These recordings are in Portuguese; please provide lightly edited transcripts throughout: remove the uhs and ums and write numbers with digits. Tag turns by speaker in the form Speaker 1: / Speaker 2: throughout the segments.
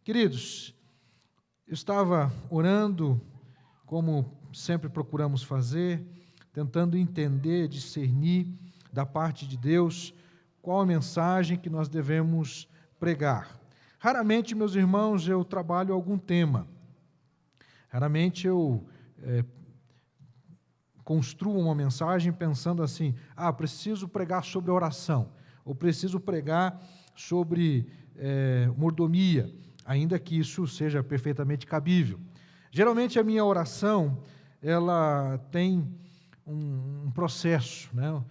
Speaker 1: Queridos, eu estava orando, como sempre procuramos fazer, tentando entender, discernir da parte de Deus qual a mensagem que nós devemos pregar. Raramente, meus irmãos, eu trabalho algum tema. Raramente eu construo uma mensagem pensando assim, preciso pregar sobre oração, ou preciso pregar sobre mordomia, ainda que isso seja perfeitamente cabível. Geralmente a minha oração, ela tem um processo, né?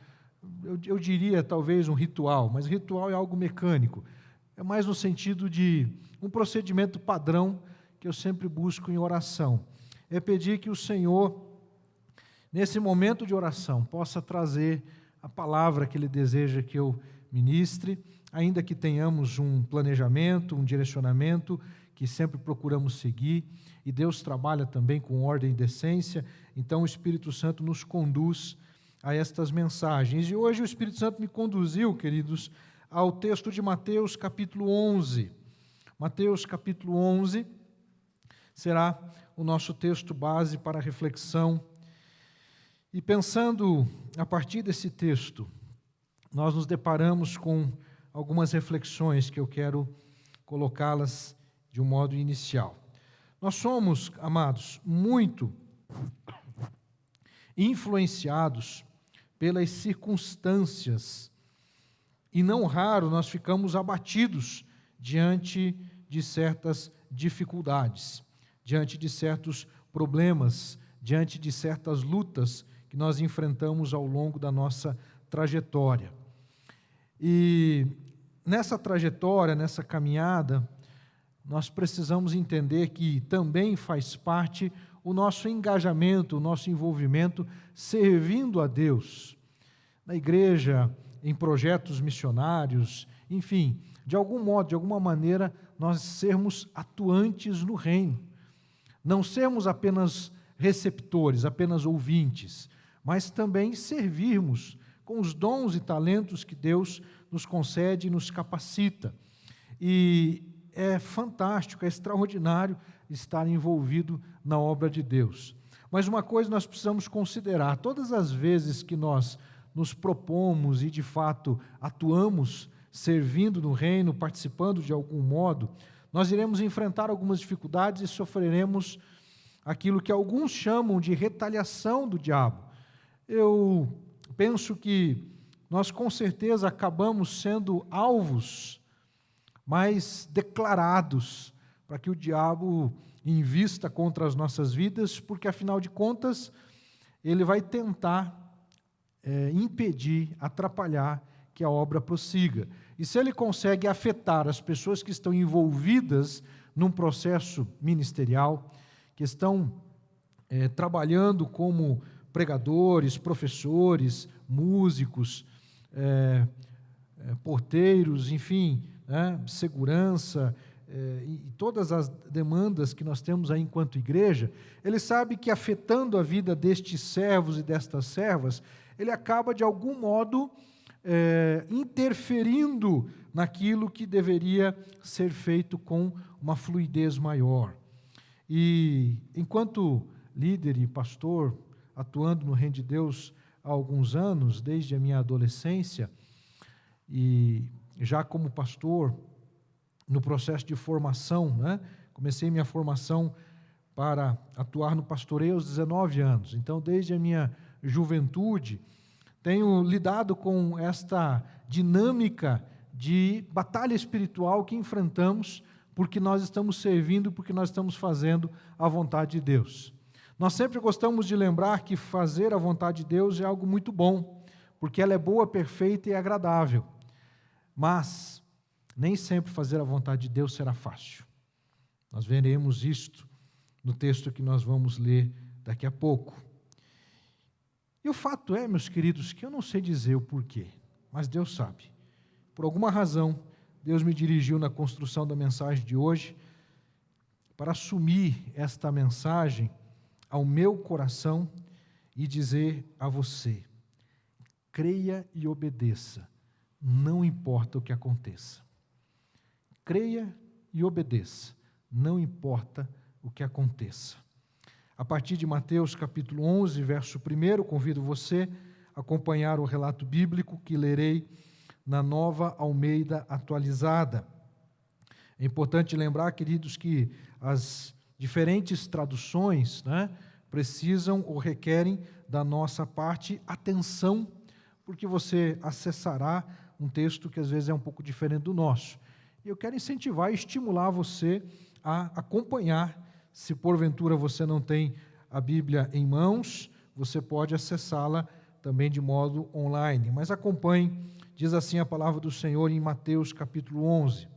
Speaker 1: Eu diria talvez um ritual, mas ritual é algo mecânico. É mais no sentido de um procedimento padrão que eu sempre busco em oração. É pedir que o Senhor, nesse momento de oração, possa trazer a palavra que Ele deseja que eu ministre, ainda que tenhamos um planejamento, um direcionamento que sempre procuramos seguir, e Deus trabalha também com ordem e decência, então o Espírito Santo nos conduz a estas mensagens. E hoje o Espírito Santo me conduziu, queridos, ao texto de Mateus capítulo 11. Mateus capítulo 11 será o nosso texto base para a reflexão. E pensando a partir desse texto, nós nos deparamos com algumas reflexões que eu quero colocá-las de um modo inicial. Nós somos, amados, muito influenciados pelas circunstâncias e não raro nós ficamos abatidos diante de certas dificuldades, diante de certos problemas, diante de certas lutas que nós enfrentamos ao longo da nossa trajetória. E nessa trajetória, nessa caminhada, nós precisamos entender que também faz parte o nosso engajamento, o nosso envolvimento servindo a Deus, na igreja, em projetos missionários, enfim, de algum modo, de alguma maneira, nós sermos atuantes no reino. Não sermos apenas receptores, apenas ouvintes, mas também servirmos com os dons e talentos que Deus nos concede e nos capacita. E é fantástico, é extraordinário estar envolvido na obra de Deus. Mas uma coisa nós precisamos considerar: todas as vezes que nós nos propomos e de fato atuamos servindo no reino, participando de algum modo, nós iremos enfrentar algumas dificuldades e sofreremos aquilo que alguns chamam de retaliação do diabo. Eu penso que nós com certeza acabamos sendo alvos mais declarados para que o diabo invista contra as nossas vidas, porque afinal de contas ele vai tentar impedir, atrapalhar que a obra prossiga. E se ele consegue afetar as pessoas que estão envolvidas num processo ministerial, que estão trabalhando como pregadores, professores, músicos, porteiros, enfim, segurança, e todas as demandas que nós temos aí enquanto igreja, ele sabe que afetando a vida destes servos e destas servas, ele acaba de algum modo interferindo naquilo que deveria ser feito com uma fluidez maior. E enquanto líder e pastor, atuando no reino de Deus há alguns anos, desde a minha adolescência, e já como pastor, no processo de formação, comecei minha formação para atuar no pastoreio aos 19 anos. Então, desde a minha juventude, tenho lidado com esta dinâmica de batalha espiritual que enfrentamos porque nós estamos servindo, porque nós estamos fazendo a vontade de Deus. Nós sempre gostamos de lembrar que fazer a vontade de Deus é algo muito bom, porque ela é boa, perfeita e agradável. Mas nem sempre fazer a vontade de Deus será fácil. Nós veremos isto no texto que nós vamos ler daqui a pouco. E o fato é, meus queridos, que eu não sei dizer o porquê, mas Deus sabe. Por alguma razão, Deus me dirigiu na construção da mensagem de hoje para assumir esta mensagem ao meu coração e dizer a você: creia e obedeça, não importa o que aconteça. Creia e obedeça, não importa o que aconteça. A partir de Mateus capítulo 11, verso 1, convido você a acompanhar o relato bíblico que lerei na Nova Almeida Atualizada. É importante lembrar, queridos, que as diferentes traduções, precisam ou requerem da nossa parte atenção, porque você acessará um texto que às vezes é um pouco diferente do nosso. E eu quero incentivar e estimular você a acompanhar. Se porventura você não tem a Bíblia em mãos, você pode acessá-la também de modo online. Mas acompanhe, diz assim a palavra do Senhor em Mateus capítulo 11.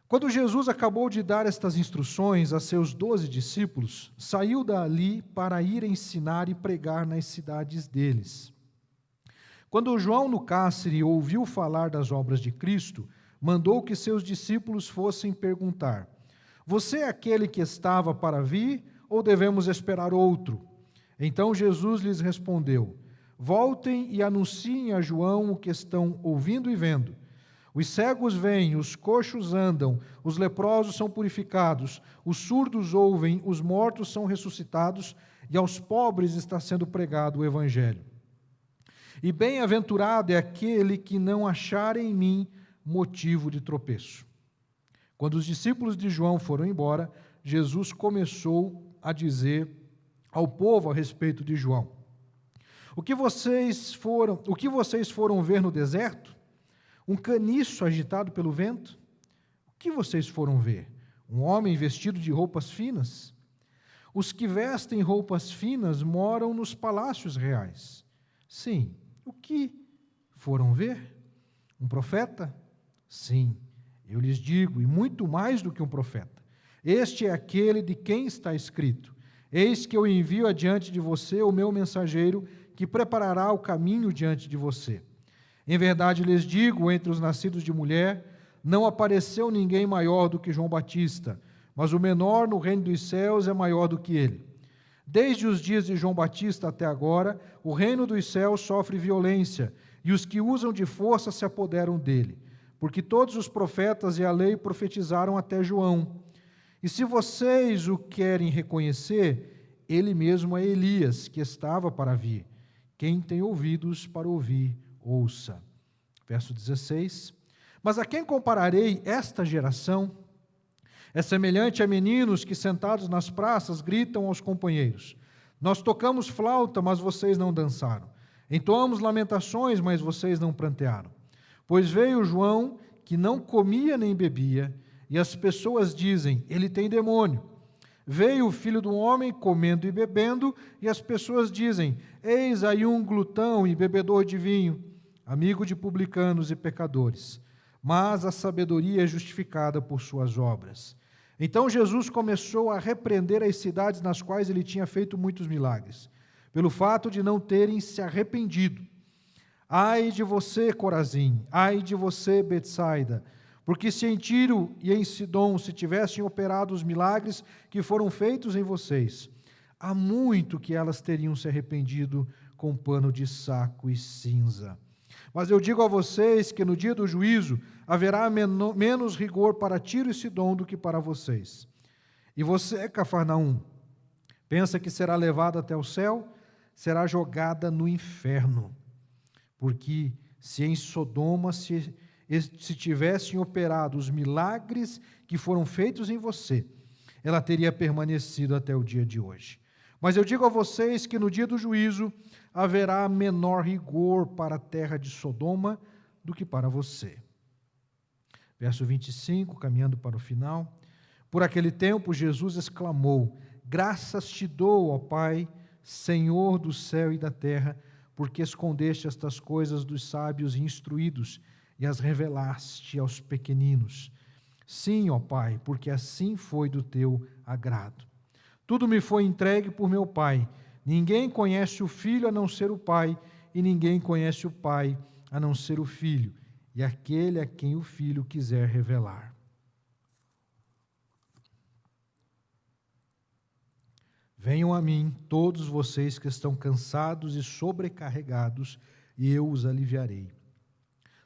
Speaker 1: Quando Jesus acabou de dar estas instruções a seus 12 discípulos, saiu dali para ir ensinar e pregar nas cidades deles. Quando João no cárcere ouviu falar das obras de Cristo, mandou que seus discípulos fossem perguntar: você é aquele que estava para vir, ou devemos esperar outro? Então Jesus lhes respondeu: voltem e anunciem a João o que estão ouvindo e vendo. Os cegos veem, os coxos andam, os leprosos são purificados, os surdos ouvem, os mortos são ressuscitados, e aos pobres está sendo pregado o Evangelho. E bem-aventurado é aquele que não achar em mim motivo de tropeço. Quando os discípulos de João foram embora, Jesus começou a dizer ao povo a respeito de João: O que vocês foram ver no deserto? Um caniço agitado pelo vento? O que vocês foram ver? Um homem vestido de roupas finas? Os que vestem roupas finas moram nos palácios reais. Sim. O que foram ver? Um profeta? Sim. Eu lhes digo, e muito mais do que um profeta. Este é aquele de quem está escrito: eis que eu envio adiante de você o meu mensageiro, que preparará o caminho diante de você. Em verdade lhes digo, entre os nascidos de mulher, não apareceu ninguém maior do que João Batista, mas o menor no reino dos céus é maior do que ele. Desde os dias de João Batista até agora, o reino dos céus sofre violência, e os que usam de força se apoderam dele. Porque todos os profetas e a lei profetizaram até João. E se vocês o querem reconhecer, ele mesmo é Elias, que estava para vir. Quem tem ouvidos para ouvir, ouça. Verso 16. Mas a quem compararei esta geração? É semelhante a meninos que, sentados nas praças, gritam aos companheiros: nós tocamos flauta, mas vocês não dançaram. Entoamos lamentações, mas vocês não prantearam. Pois veio João, que não comia nem bebia, e as pessoas dizem: ele tem demônio. Veio o Filho do Homem comendo e bebendo, e as pessoas dizem: eis aí um glutão e bebedor de vinho, amigo de publicanos e pecadores. Mas a sabedoria é justificada por suas obras. Então Jesus começou a repreender as cidades nas quais ele tinha feito muitos milagres, pelo fato de não terem se arrependido. Ai de você, Corazim, ai de você, Betsaida, porque se em Tiro e em Sidom se tivessem operado os milagres que foram feitos em vocês, há muito que elas teriam se arrependido com pano de saco e cinza. Mas eu digo a vocês que no dia do juízo haverá menos rigor para Tiro e Sidom do que para vocês. E você, Cafarnaum, pensa que será levada até o céu? Será jogada no inferno. Porque se em Sodoma se tivessem operado os milagres que foram feitos em você, ela teria permanecido até o dia de hoje. Mas eu digo a vocês que no dia do juízo haverá menor rigor para a terra de Sodoma do que para você. Verso 25, caminhando para o final. Por aquele tempo Jesus exclamou: graças te dou, ó Pai, Senhor do céu e da terra, porque escondeste estas coisas dos sábios e instruídos e as revelaste aos pequeninos. Sim, ó Pai, porque assim foi do teu agrado. Tudo me foi entregue por meu Pai. Ninguém conhece o Filho a não ser o Pai, e ninguém conhece o Pai a não ser o Filho, e aquele a quem o Filho quiser revelar. Venham a mim todos vocês que estão cansados e sobrecarregados, e eu os aliviarei.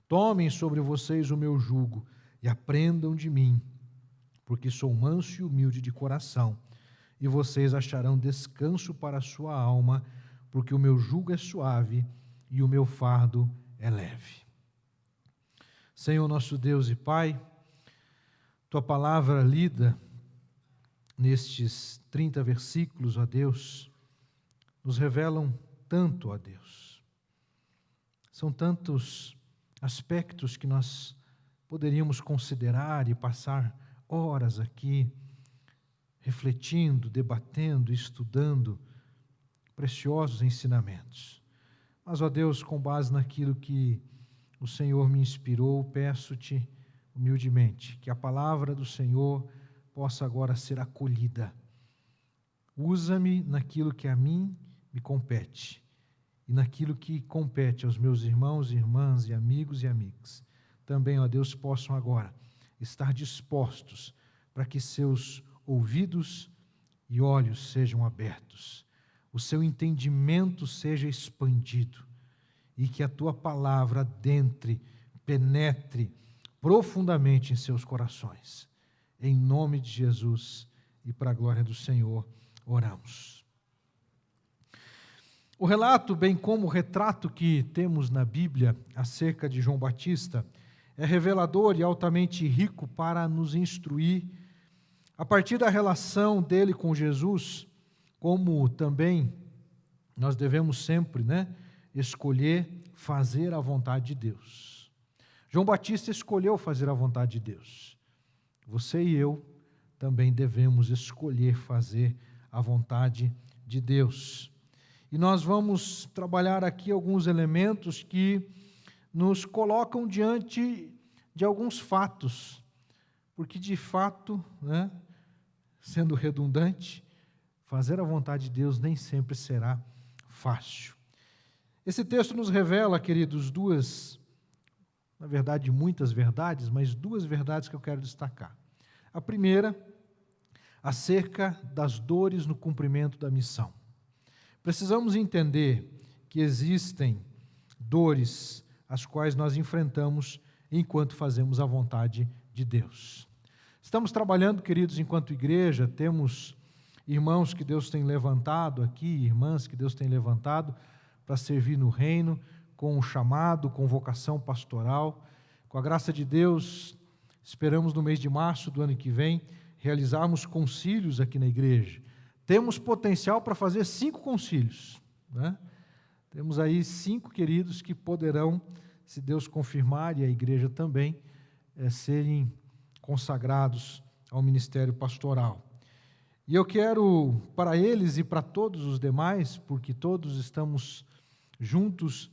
Speaker 1: Tomem sobre vocês o meu jugo e aprendam de mim, porque sou manso e humilde de coração, e vocês acharão descanso para a sua alma, porque o meu jugo é suave e o meu fardo é leve. Senhor nosso Deus e Pai, tua palavra lida nestes 30 versículos, ó Deus, nos revelam tanto, ó Deus. São tantos aspectos que nós poderíamos considerar e passar horas aqui, refletindo, debatendo, estudando preciosos ensinamentos. Mas, ó Deus, com base naquilo que o Senhor me inspirou, peço-te humildemente que a palavra do Senhor possa agora ser acolhida. Usa-me naquilo que a mim me compete e naquilo que compete aos meus irmãos, irmãs e amigos e amigas. Também, ó Deus, possam agora estar dispostos para que seus ouvidos e olhos sejam abertos, o seu entendimento seja expandido e que a tua palavra adentre, penetre profundamente em seus corações. Em nome de Jesus e para a glória do Senhor, oramos. O relato, bem como o retrato que temos na Bíblia acerca de João Batista, é revelador e altamente rico para nos instruir, a partir da relação dele com Jesus, como também nós devemos sempre, escolher fazer a vontade de Deus. João Batista escolheu fazer a vontade de Deus. Você e eu também devemos escolher fazer a vontade de Deus. E nós vamos trabalhar aqui alguns elementos que nos colocam diante de alguns fatos, porque de fato, sendo redundante, fazer a vontade de Deus nem sempre será fácil. Esse texto nos revela, queridos, na verdade muitas verdades, mas duas verdades que eu quero destacar. A primeira, acerca das dores no cumprimento da missão. Precisamos entender que existem dores as quais nós enfrentamos enquanto fazemos a vontade de Deus. Estamos trabalhando, queridos, enquanto igreja, temos irmãos que Deus tem levantado aqui, irmãs que Deus tem levantado para servir no reino, com chamado, com vocação pastoral. Com a graça de Deus, esperamos no mês de março do ano que vem realizarmos concílios aqui na igreja. Temos potencial para fazer 5 concílios, Temos aí 5 queridos que poderão, se Deus confirmar, e a igreja também, serem consagrados ao ministério pastoral. E eu quero, para eles e para todos os demais, porque todos estamos juntos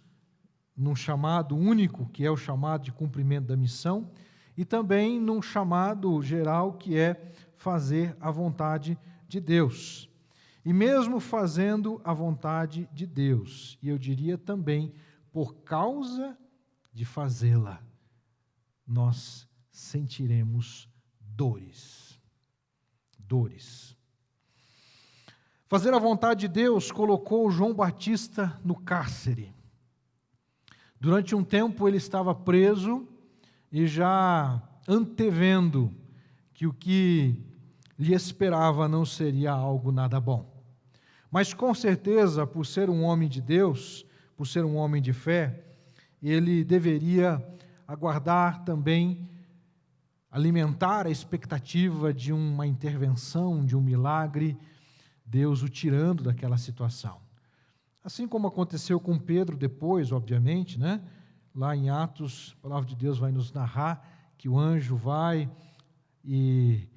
Speaker 1: num chamado único, que é o chamado de cumprimento da missão, e também num chamado geral, que é fazer a vontade de Deus. E mesmo fazendo a vontade de Deus, e eu diria também, por causa de fazê-la, nós sentiremos dores. Dores. Fazer a vontade de Deus colocou João Batista no cárcere. Durante um tempo ele estava preso e já antevendo que o que lhe esperava não seria algo nada bom. Mas com certeza, por ser um homem de Deus, por ser um homem de fé, ele deveria aguardar também, alimentar a expectativa de uma intervenção, de um milagre, Deus o tirando daquela situação. Assim como aconteceu com Pedro depois, obviamente, Lá em Atos, a palavra de Deus vai nos narrar que o anjo vai e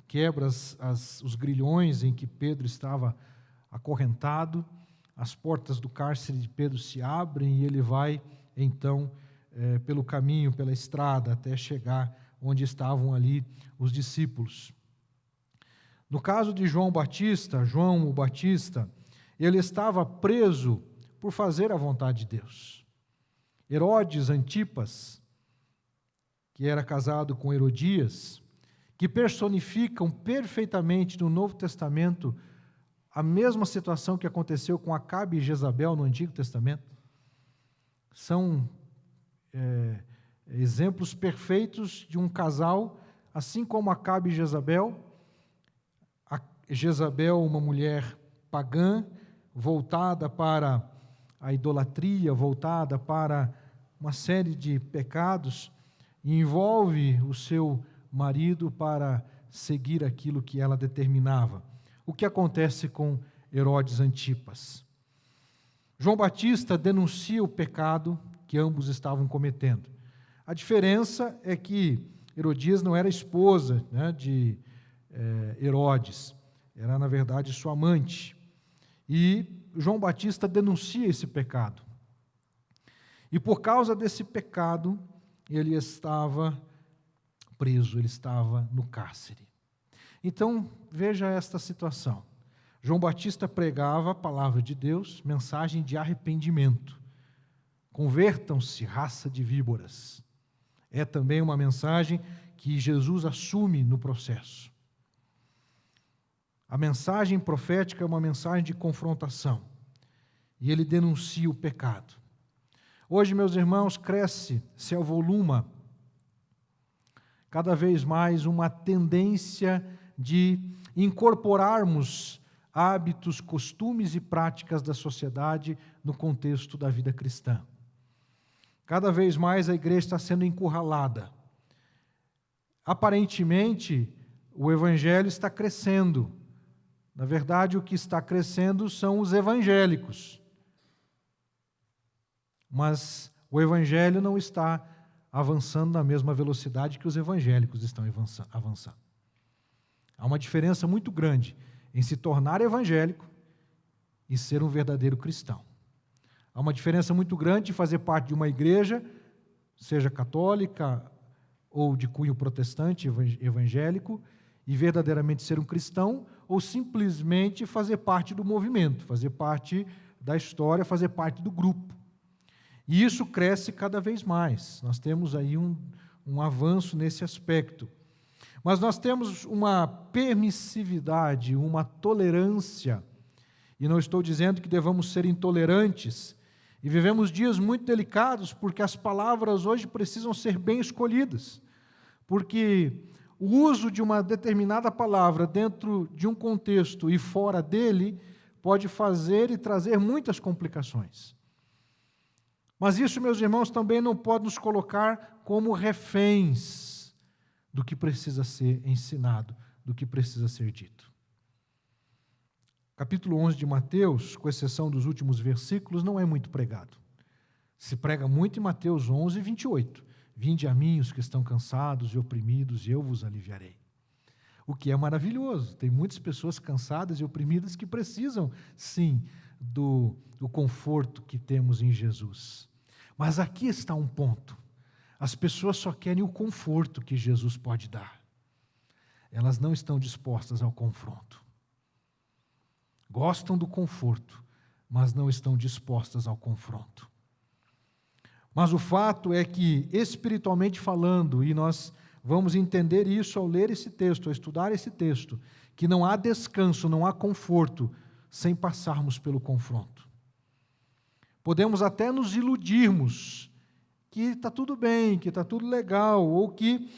Speaker 1: quebra os grilhões em que Pedro estava acorrentado, as portas do cárcere de Pedro se abrem e ele vai, então, pelo caminho, pela estrada, até chegar onde estavam ali os discípulos. No caso de João o Batista, ele estava preso por fazer a vontade de Deus. Herodes Antipas, que era casado com Herodias, que personificam perfeitamente no Novo Testamento a mesma situação que aconteceu com Acabe e Jezabel no Antigo Testamento. São exemplos perfeitos de um casal assim como Acabe e Jezabel, Jezabel, uma mulher pagã, voltada para a idolatria, voltada para uma série de pecados, e envolve o seu marido para seguir aquilo que ela determinava. O que acontece com Herodes Antipas? João Batista denuncia o pecado que ambos estavam cometendo. A diferença é que Herodias não era esposa, né, de Herodes, era, na verdade, sua amante. E João Batista denuncia esse pecado. E por causa desse pecado, ele estava preso, ele estava no cárcere. Então, veja esta situação. João Batista pregava a palavra de Deus, mensagem de arrependimento. Convertam-se, raça de víboras. É também uma mensagem que Jesus assume no processo. A mensagem profética é uma mensagem de confrontação. E ele denuncia o pecado. Hoje, meus irmãos, cresce, se avoluma cada vez mais uma tendência de incorporarmos hábitos, costumes e práticas da sociedade no contexto da vida cristã. Cada vez mais a igreja está sendo encurralada. Aparentemente, o evangelho está crescendo. Na verdade, o que está crescendo são os evangélicos. Mas o evangelho não está avançando na mesma velocidade que os evangélicos estão avançando. Há uma diferença muito grande em se tornar evangélico e ser um verdadeiro cristão. Há uma diferença muito grande de fazer parte de uma igreja, seja católica ou de cunho protestante, evangélico, e verdadeiramente ser um cristão, ou simplesmente fazer parte do movimento, fazer parte da história, fazer parte do grupo. E isso cresce cada vez mais. Nós temos aí um avanço nesse aspecto. Mas nós temos uma permissividade, uma tolerância, e não estou dizendo que devamos ser intolerantes, e vivemos dias muito delicados, porque as palavras hoje precisam ser bem escolhidas, porque o uso de uma determinada palavra dentro de um contexto e fora dele pode fazer e trazer muitas complicações. Mas isso, meus irmãos, também não pode nos colocar como reféns do que precisa ser ensinado, do que precisa ser dito. Capítulo 11 de Mateus, com exceção dos últimos versículos, não é muito pregado. Se prega muito em Mateus 11, 28. Vinde a mim os que estão cansados e oprimidos, e eu vos aliviarei. O que é maravilhoso. Tem muitas pessoas cansadas e oprimidas que precisam, sim, do conforto que temos em Jesus. Mas aqui está um ponto. As pessoas só querem o conforto que Jesus pode dar. Elas não estão dispostas ao confronto. Gostam do conforto, mas não estão dispostas ao confronto. Mas o fato é que, espiritualmente falando, e nós vamos entender isso ao ler esse texto, ao estudar esse texto, que não há descanso, não há conforto, sem passarmos pelo confronto. Podemos até nos iludirmos que está tudo bem, que está tudo legal, ou que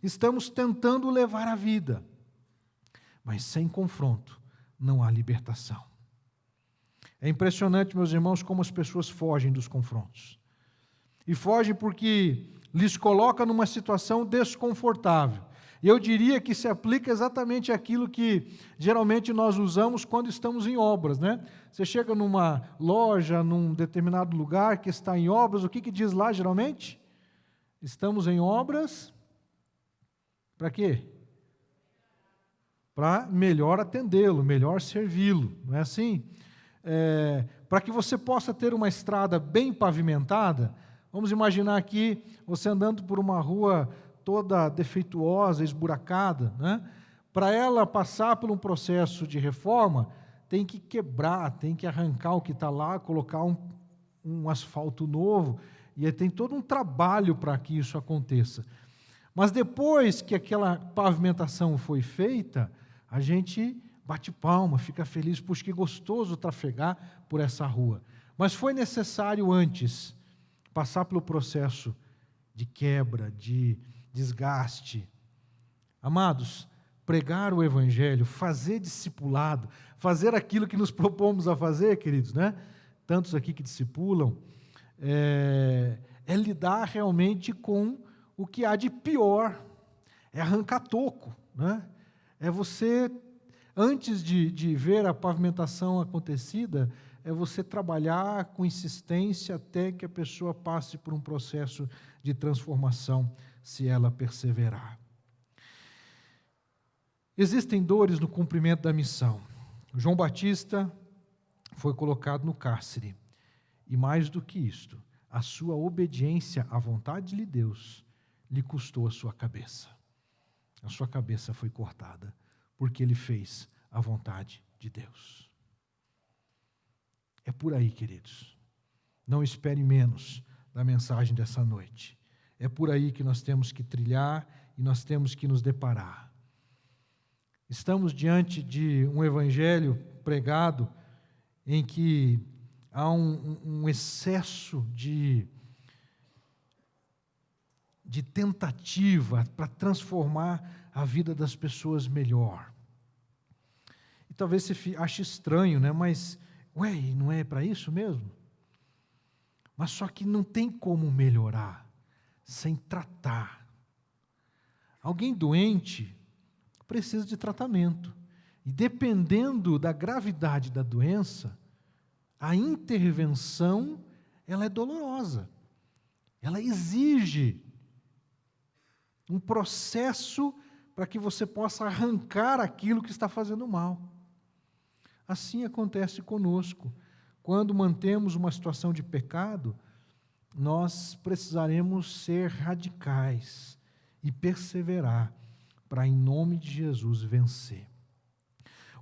Speaker 1: estamos tentando levar a vida. Mas sem confronto não há libertação. É impressionante, meus irmãos, como as pessoas fogem dos confrontos. E fogem porque lhes coloca numa situação desconfortável. E eu diria que se aplica exatamente aquilo que geralmente nós usamos quando estamos em obras, né? Você chega numa loja, num determinado lugar que está em obras, o que diz lá geralmente? Estamos em obras para quê? Para melhor atendê-lo, melhor servi-lo, não é assim? Para que você possa ter uma estrada bem pavimentada, vamos imaginar aqui você andando por uma rua toda defeituosa, esburacada, né? Para ela passar por um processo de reforma, tem que quebrar, tem que arrancar o que está lá, colocar um asfalto novo, e tem todo um trabalho para que isso aconteça. Mas depois que aquela pavimentação foi feita, a gente bate palma, fica feliz, puxa, que gostoso trafegar por essa rua. Mas foi necessário antes passar pelo processo de quebra, de desgaste, Amados, pregar o Evangelho, fazer discipulado, fazer aquilo que nos propomos a fazer, queridos, né? Tantos aqui que discipulam, é lidar realmente com o que há de pior, é arrancar toco, né? É você, antes de ver a pavimentação acontecida, é você trabalhar com insistência até que a pessoa passe por um processo de transformação, se ela perseverar. Existem dores no cumprimento da missão. João Batista foi colocado no cárcere. E mais do que isto, a sua obediência à vontade de Deus lhe custou a sua cabeça. A sua cabeça foi cortada, porque ele fez a vontade de Deus. É por aí, queridos. Não espere menos da mensagem dessa noite. É por aí que nós temos que trilhar e nós temos que nos deparar. Estamos diante de um evangelho pregado em que há um excesso de tentativa para transformar a vida das pessoas melhor. E talvez você ache estranho, né? Mas, não é para isso mesmo? Mas só que não tem como melhorar sem tratar. Alguém doente precisa de tratamento. E dependendo da gravidade da doença, a intervenção, ela é dolorosa. Ela exige um processo para que você possa arrancar aquilo que está fazendo mal. Assim acontece conosco. Quando mantemos uma situação de pecado, nós precisaremos ser radicais e perseverar para, em nome de Jesus, vencer.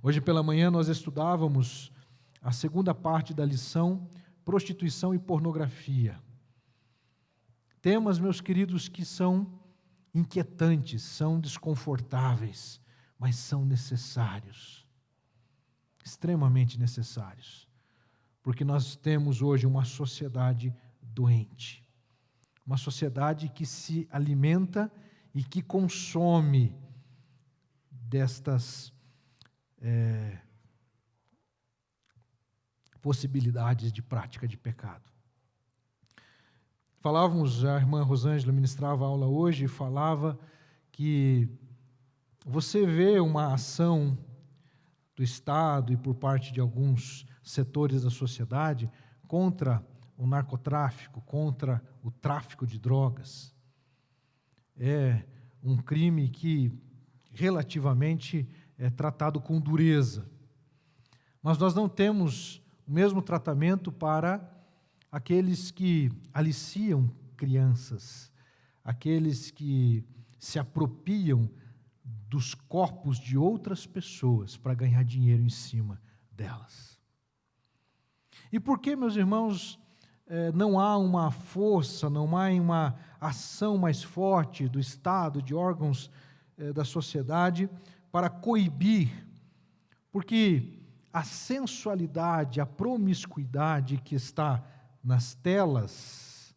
Speaker 1: Hoje pela manhã nós estudávamos a segunda parte da lição, prostituição e pornografia. Temas, meus queridos, que são inquietantes, são desconfortáveis, mas são necessários, extremamente necessários, porque nós temos hoje uma sociedade doente, uma sociedade que se alimenta e que consome destas possibilidades de prática de pecado. Falávamos, a irmã Rosângela ministrava a aula hoje e falava que você vê uma ação do Estado e por parte de alguns setores da sociedade contra o narcotráfico, contra o tráfico de drogas. É um crime que relativamente é tratado com dureza. Mas nós não temos o mesmo tratamento para aqueles que aliciam crianças, aqueles que se apropriam dos corpos de outras pessoas para ganhar dinheiro em cima delas. E por que, meus irmãos, não há uma força, não há uma ação mais forte do Estado, de órgãos da sociedade para coibir? Porque a sensualidade, a promiscuidade que está nas telas,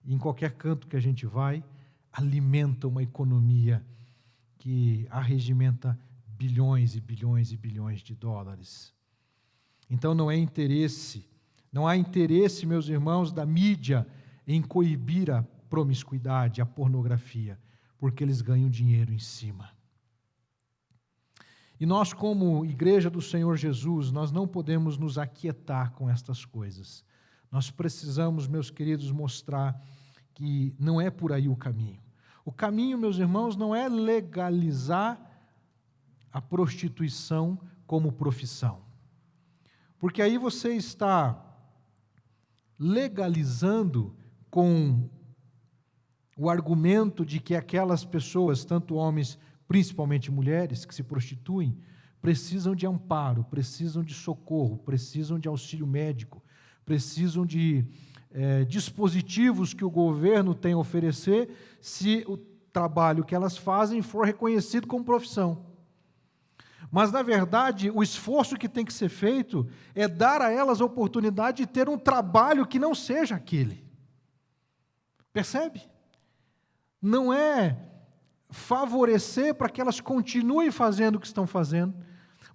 Speaker 1: em qualquer canto que a gente vai, alimenta uma economia que arregimenta bilhões e bilhões e bilhões de dólares. Então não há interesse, meus irmãos, da mídia em coibir a promiscuidade, a pornografia, porque eles ganham dinheiro em cima. E nós, como Igreja do Senhor Jesus, nós não podemos nos aquietar com estas coisas. Nós precisamos, meus queridos, mostrar que não é por aí o caminho. O caminho, meus irmãos, não é legalizar a prostituição como profissão. Porque aí você está legalizando com o argumento de que aquelas pessoas, tanto homens, principalmente mulheres, que se prostituem, precisam de amparo, precisam de socorro, precisam de auxílio médico, precisam de dispositivos que o governo tem a oferecer se o trabalho que elas fazem for reconhecido como profissão. Mas, na verdade, o esforço que tem que ser feito é dar a elas a oportunidade de ter um trabalho que não seja aquele. Percebe? Não é favorecer para que elas continuem fazendo o que estão fazendo,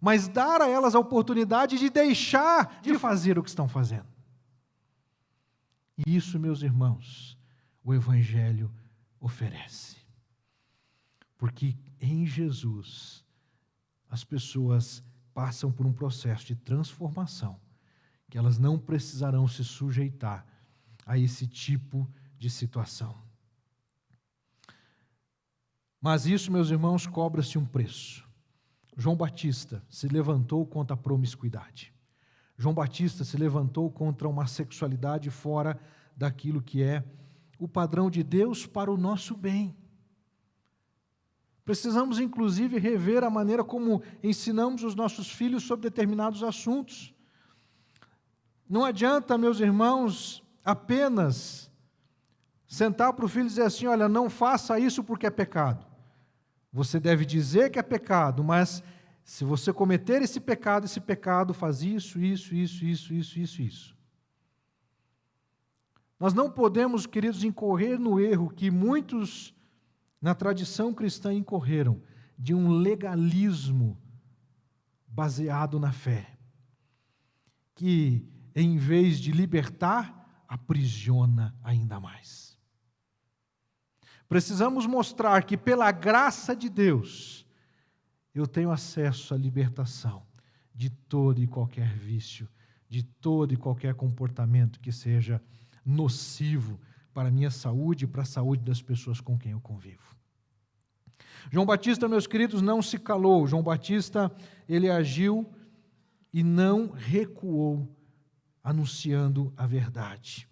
Speaker 1: mas dar a elas a oportunidade de deixar de fazer o que estão fazendo. E isso, meus irmãos, o Evangelho oferece. Porque em Jesus, as pessoas passam por um processo de transformação, que elas não precisarão se sujeitar a esse tipo de situação. Mas isso, meus irmãos, cobra-se um preço. João Batista se levantou contra a promiscuidade. João Batista se levantou contra uma sexualidade fora daquilo que é o padrão de Deus para o nosso bem. Precisamos, inclusive, rever a maneira como ensinamos os nossos filhos sobre determinados assuntos. Não adianta, meus irmãos, apenas sentar para o filho e dizer assim: olha, não faça isso porque é pecado. Você deve dizer que é pecado, mas se você cometer esse pecado faz isso. Nós não podemos, queridos, incorrer no erro que muitos na tradição cristã incorreram, de um legalismo baseado na fé, que em vez de libertar, aprisiona ainda mais. Precisamos mostrar que pela graça de Deus, eu tenho acesso à libertação de todo e qualquer vício, de todo e qualquer comportamento que seja nocivo para a minha saúde e para a saúde das pessoas com quem eu convivo. João Batista, meus queridos, não se calou. João Batista, ele agiu e não recuou, anunciando a verdade.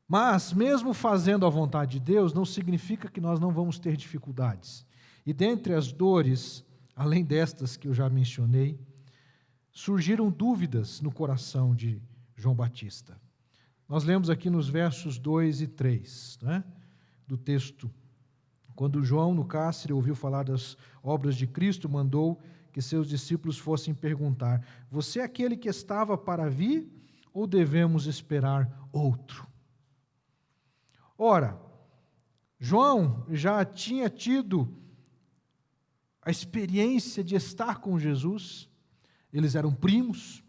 Speaker 1: Mas, mesmo fazendo a vontade de Deus, não significa que nós não vamos ter dificuldades. E dentre as dores, além destas que eu já mencionei, surgiram dúvidas no coração de João Batista. Nós lemos aqui nos versos 2 e 3, do texto. Quando João, no cárcere, ouviu falar das obras de Cristo, mandou que seus discípulos fossem perguntar: você é aquele que estava para vir ou devemos esperar outro? Ora, João já tinha tido a experiência de estar com Jesus, eles eram primos,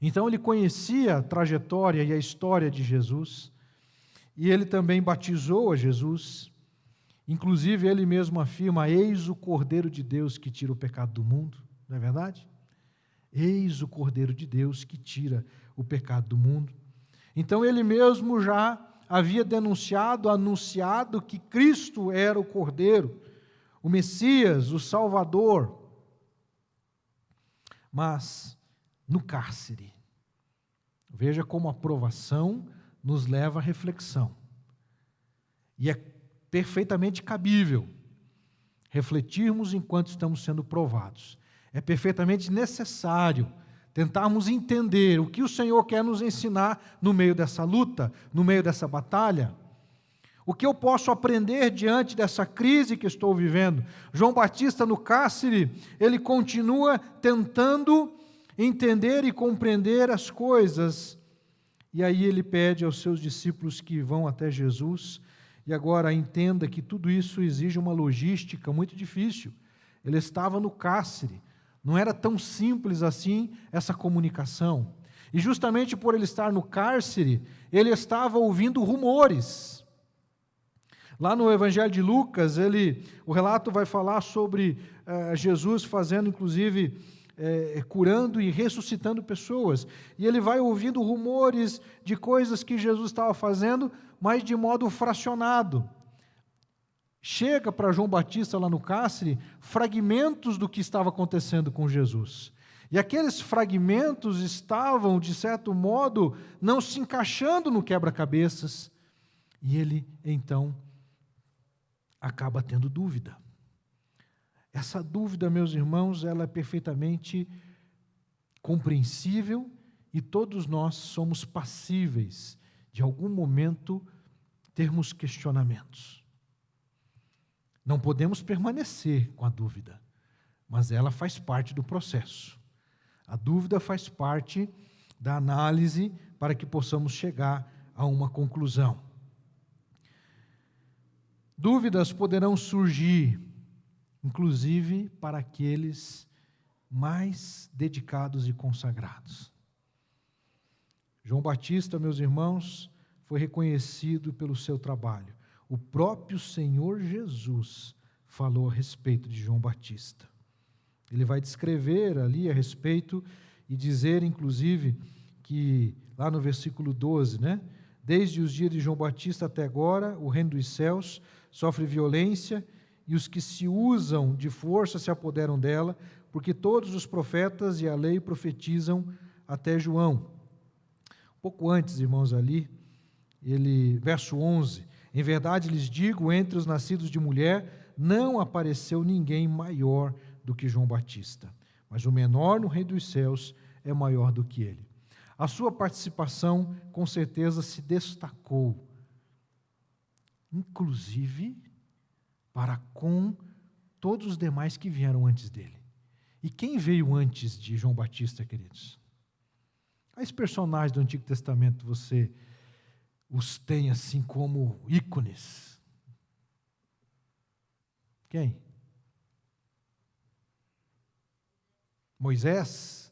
Speaker 1: então ele conhecia a trajetória e a história de Jesus, e ele também batizou a Jesus, inclusive ele mesmo afirma: eis o Cordeiro de Deus que tira o pecado do mundo, não é verdade? Eis o Cordeiro de Deus que tira o pecado do mundo. Então ele mesmo já havia anunciado que Cristo era o Cordeiro, o Messias, o Salvador. Mas, no cárcere, veja como a provação nos leva à reflexão. E é perfeitamente cabível refletirmos enquanto estamos sendo provados. É perfeitamente necessário tentarmos entender o que o Senhor quer nos ensinar no meio dessa luta, no meio dessa batalha. O que eu posso aprender diante dessa crise que estou vivendo? João Batista, no cárcere, ele continua tentando entender e compreender as coisas. E aí ele pede aos seus discípulos que vão até Jesus. E agora entenda que tudo isso exige uma logística muito difícil. Ele estava no cárcere. Não era tão simples assim essa comunicação. E justamente por ele estar no cárcere, ele estava ouvindo rumores. Lá no Evangelho de Lucas, o relato vai falar sobre Jesus fazendo, inclusive, curando e ressuscitando pessoas. E ele vai ouvindo rumores de coisas que Jesus estava fazendo, mas de modo fracionado. Chega para João Batista lá no cárcere fragmentos do que estava acontecendo com Jesus. E aqueles fragmentos estavam, de certo modo, não se encaixando no quebra-cabeças. E ele, então, acaba tendo dúvida. Essa dúvida, meus irmãos, ela é perfeitamente compreensível e todos nós somos passíveis de algum momento termos questionamentos. Não podemos permanecer com a dúvida, mas ela faz parte do processo. A dúvida faz parte da análise para que possamos chegar a uma conclusão. Dúvidas poderão surgir, inclusive para aqueles mais dedicados e consagrados. João Batista, meus irmãos, foi reconhecido pelo seu trabalho. O próprio Senhor Jesus falou a respeito de João Batista. Ele vai descrever ali a respeito e dizer, inclusive, que lá no versículo 12, né? Desde os dias de João Batista até agora, o reino dos céus sofre violência e os que se usam de força se apoderam dela, porque todos os profetas e a lei profetizam até João. Um pouco antes, irmãos, ali, verso 11, em verdade lhes digo, entre os nascidos de mulher, não apareceu ninguém maior do que João Batista, mas o menor no reino dos céus é maior do que ele. A sua participação, com certeza, se destacou, inclusive para com todos os demais que vieram antes dele. E quem veio antes de João Batista, queridos? Quais personagens do Antigo Testamento você os tem assim como ícones? Quem? Moisés.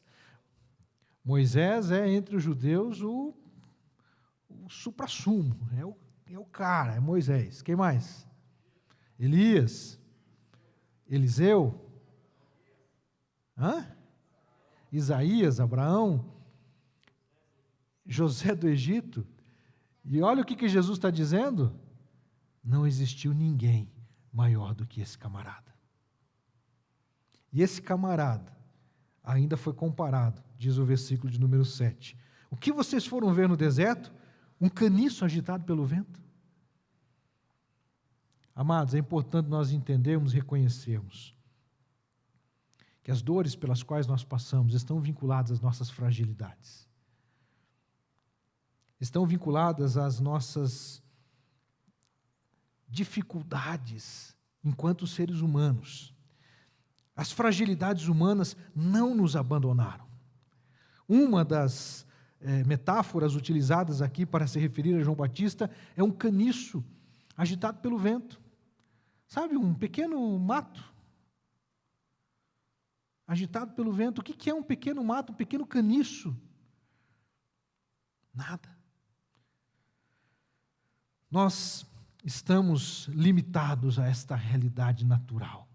Speaker 1: Moisés é, entre os judeus, o suprassumo, é o cara, é Moisés. Quem mais? Elias. Eliseu. Isaías, Abraão. José do Egito. E olha o que Jesus está dizendo. Não existiu ninguém maior do que esse camarada. E esse camarada ainda foi comparado, diz o versículo de número 7. O que vocês foram ver no deserto? Um caniço agitado pelo vento? Amados, é importante nós entendermos e reconhecermos que as dores pelas quais nós passamos estão vinculadas às nossas fragilidades. Estão vinculadas às nossas dificuldades enquanto seres humanos. As fragilidades humanas não nos abandonaram. Uma das metáforas utilizadas aqui para se referir a João Batista é um caniço agitado pelo vento. Sabe, um pequeno mato agitado pelo vento. O que é um pequeno mato, um pequeno caniço? Nada. Nós estamos limitados a esta realidade natural.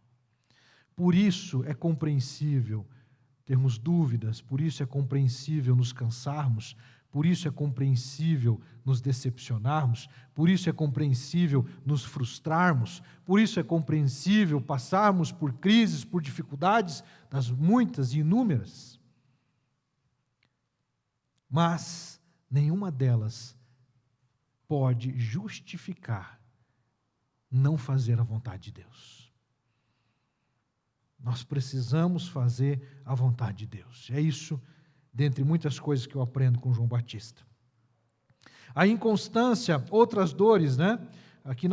Speaker 1: Por isso é compreensível termos dúvidas, por isso é compreensível nos cansarmos, por isso é compreensível nos decepcionarmos, por isso é compreensível nos frustrarmos, por isso é compreensível passarmos por crises, por dificuldades, das muitas e inúmeras. Mas nenhuma delas pode justificar não fazer a vontade de Deus. Nós precisamos fazer a vontade de Deus. É isso, dentre muitas coisas que eu aprendo com João Batista. A inconstância, outras dores, né?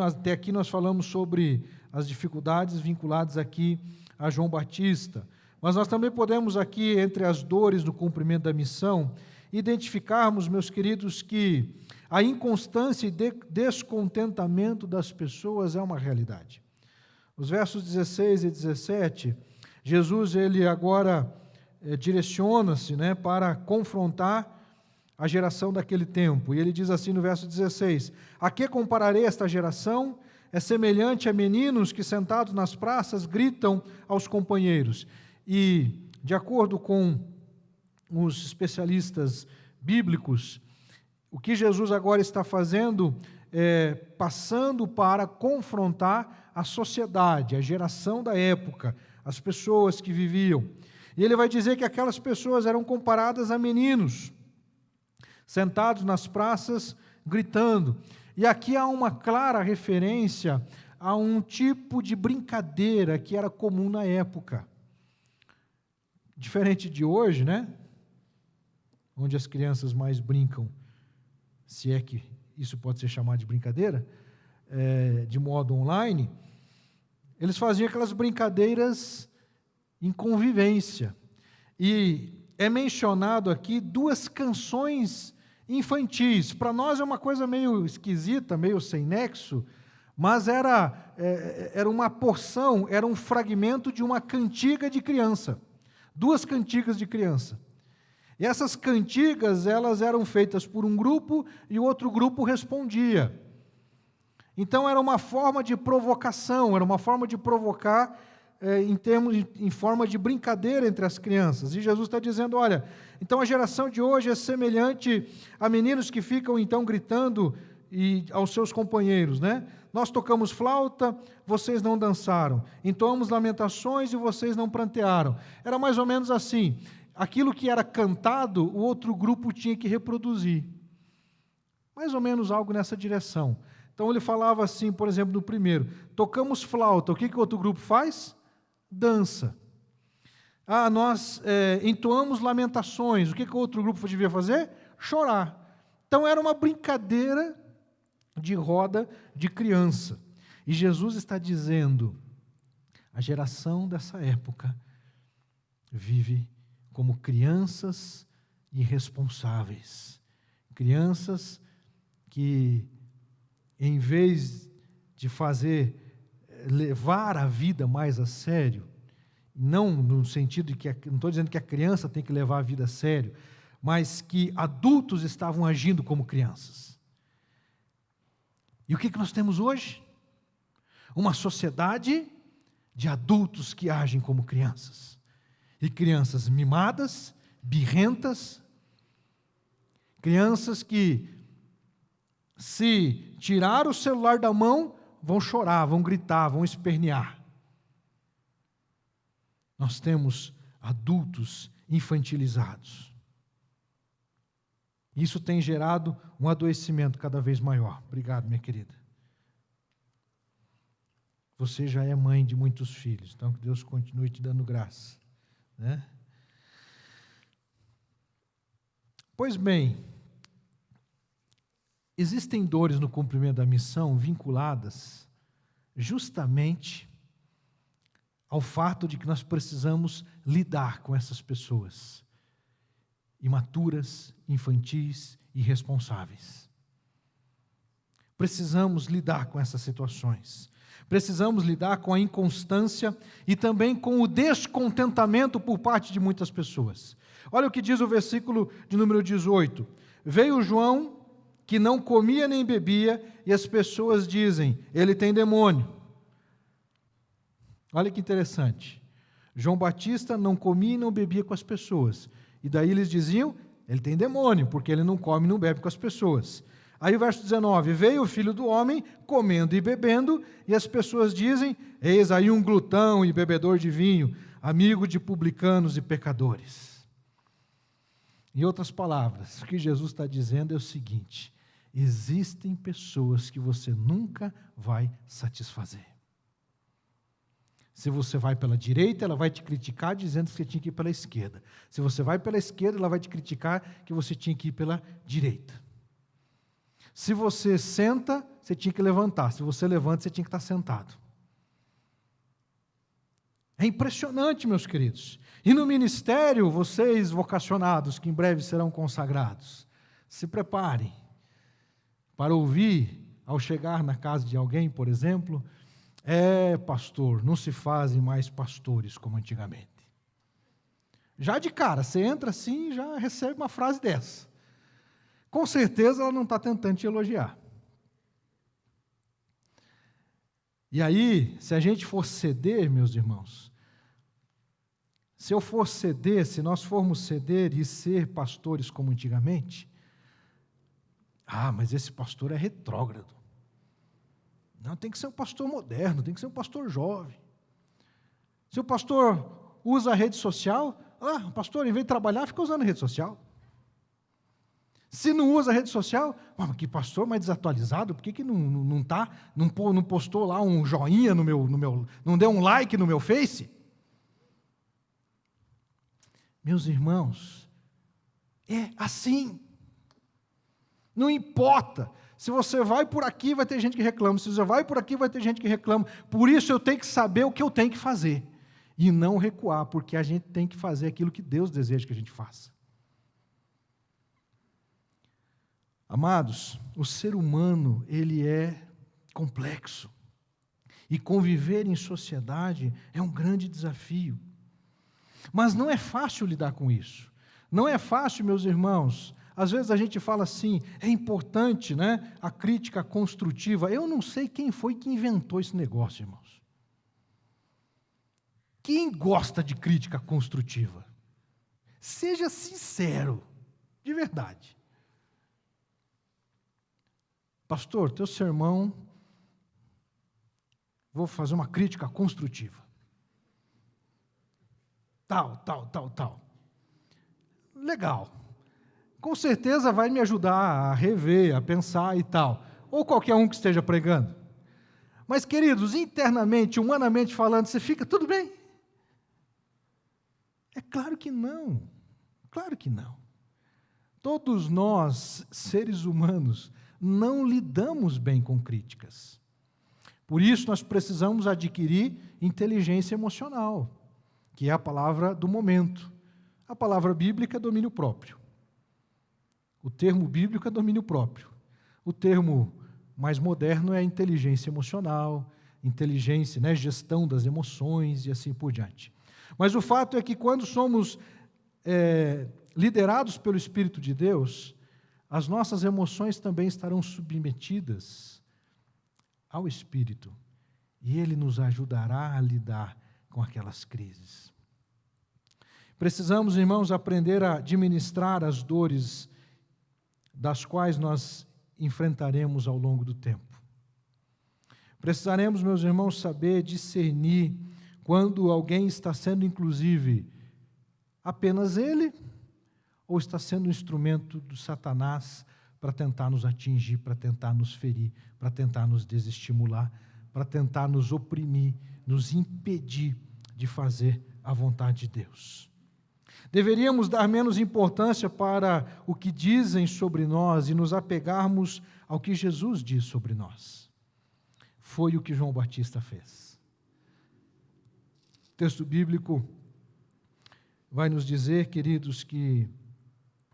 Speaker 1: Até aqui nós falamos sobre as dificuldades vinculadas aqui a João Batista. Mas nós também podemos aqui, entre as dores do cumprimento da missão, identificarmos, meus queridos, que a inconstância e descontentamento das pessoas é uma realidade. Os versos 16 e 17, Jesus ele agora direciona-se, né, para confrontar a geração daquele tempo. E ele diz assim no verso 16: a que compararei esta geração? É semelhante a meninos que sentados nas praças gritam aos companheiros. E, de acordo com os especialistas bíblicos, o que Jesus agora está fazendo é passando para confrontar a sociedade, a geração da época, as pessoas que viviam. E ele vai dizer que aquelas pessoas eram comparadas a meninos, sentados nas praças, gritando. E aqui há uma clara referência a um tipo de brincadeira que era comum na época. Diferente de hoje, né? Onde as crianças mais brincam, se é que isso pode ser chamado de brincadeira, de modo online, eles faziam aquelas brincadeiras em convivência. E é mencionado aqui 2 canções infantis. Para nós é uma coisa meio esquisita, meio sem nexo, mas era uma porção, era um fragmento de uma cantiga de criança, 2 cantigas de criança. E essas cantigas, elas eram feitas por um grupo e o outro grupo respondia. Então era uma forma de provocação, era uma forma de provocar em forma de brincadeira entre as crianças. E Jesus está dizendo, olha, então a geração de hoje é semelhante a meninos que ficam então gritando aos seus companheiros, né? Nós tocamos flauta, vocês não dançaram. Entoamos lamentações e vocês não prantearam. Era mais ou menos assim. Aquilo que era cantado, o outro grupo tinha que reproduzir. Mais ou menos algo nessa direção. Então ele falava assim, por exemplo, no primeiro, tocamos flauta, o que o outro grupo faz? Dança. Nós entoamos lamentações, o que o outro grupo devia fazer? Chorar. Então era uma brincadeira de roda de criança. E Jesus está dizendo, a geração dessa época vive como crianças irresponsáveis, crianças que, em vez de levar a vida mais a sério, não no sentido de que, não estou dizendo que a criança tem que levar a vida a sério, mas que adultos estavam agindo como crianças. E o que nós temos hoje? Uma sociedade de adultos que agem como crianças. E crianças mimadas, birrentas, crianças que, se tirar o celular da mão, vão chorar, vão gritar, vão espernear. Nós temos adultos infantilizados. Isso tem gerado um adoecimento cada vez maior. Obrigado, minha querida. Você já é mãe de muitos filhos, então que Deus continue te dando graça, né? Pois bem, existem dores no cumprimento da missão vinculadas justamente ao fato de que nós precisamos lidar com essas pessoas imaturas, infantis, irresponsáveis. Precisamos lidar com essas situações. Precisamos lidar com a inconstância e também com o descontentamento por parte de muitas pessoas. Olha o que diz o versículo de número 18. Veio João, que não comia nem bebia, e as pessoas dizem, ele tem demônio. Olha que interessante. João Batista não comia e não bebia com as pessoas. E daí eles diziam, ele tem demônio, porque ele não come e não bebe com as pessoas. Aí o verso 19, veio o Filho do Homem comendo e bebendo, e as pessoas dizem, eis aí um glutão e bebedor de vinho, amigo de publicanos e pecadores. Em outras palavras, o que Jesus está dizendo é o seguinte, existem pessoas que você nunca vai satisfazer. Se você vai pela direita, ela vai te criticar dizendo que você tinha que ir pela esquerda. Se você vai pela esquerda, ela vai te criticar que você tinha que ir pela direita. Se você senta, você tinha que levantar. Se você levanta, você tinha que estar sentado. É impressionante, meus queridos. E no ministério, vocês vocacionados, que em breve serão consagrados, se preparem para ouvir, ao chegar na casa de alguém, por exemplo, pastor, não se fazem mais pastores como antigamente. Já de cara, você entra assim e já recebe uma frase dessa. Com certeza ela não está tentando te elogiar. E aí, se a gente for ceder, meus irmãos, se nós formos ceder e ser pastores como antigamente, mas esse pastor é retrógrado. Não, tem que ser um pastor moderno, tem que ser um pastor jovem. Se o pastor usa a rede social, o pastor, em vez de trabalhar, fica usando a rede social. Se não usa a rede social, mas que pastor mais desatualizado, por que não postou lá um joinha no meu, não deu um like no meu Face? Meus irmãos, é assim. Não importa. Se você vai por aqui, vai ter gente que reclama. Se você vai por aqui, vai ter gente que reclama. Por isso eu tenho que saber o que eu tenho que fazer. E não recuar, porque a gente tem que fazer aquilo que Deus deseja que a gente faça. Amados, o ser humano, ele é complexo. E conviver em sociedade é um grande desafio. Mas não é fácil lidar com isso. Não é fácil, meus irmãos. Às vezes a gente fala assim, é importante, né, a crítica construtiva. Eu não sei quem foi que inventou esse negócio, irmãos. Quem gosta de crítica construtiva? Seja sincero, de verdade. Pastor, teu sermão, vou fazer uma crítica construtiva. Tal. Legal. Com certeza vai me ajudar a rever, a pensar e tal. Ou qualquer um que esteja pregando. Mas, queridos, internamente, humanamente falando, você fica tudo bem? É claro que não. Claro que não. Todos nós, seres humanos, não lidamos bem com críticas. Por isso, nós precisamos adquirir inteligência emocional, que é a palavra do momento. A palavra bíblica é domínio próprio. O termo bíblico é domínio próprio. O termo mais moderno é inteligência emocional, inteligência, né, gestão das emoções e assim por diante. Mas o fato é que quando somos liderados pelo Espírito de Deus, as nossas emoções também estarão submetidas ao Espírito, e Ele nos ajudará a lidar com aquelas crises. Precisamos, irmãos, aprender a administrar as dores das quais nós enfrentaremos ao longo do tempo. Precisaremos, meus irmãos, saber discernir quando alguém está sendo, inclusive, apenas ele, ou está sendo um instrumento do Satanás para tentar nos atingir, para tentar nos ferir, para tentar nos desestimular, para tentar nos oprimir, nos impedir de fazer a vontade de Deus. Deveríamos dar menos importância para o que dizem sobre nós e nos apegarmos ao que Jesus diz sobre nós. Foi o que João Batista fez. O texto bíblico vai nos dizer, queridos, que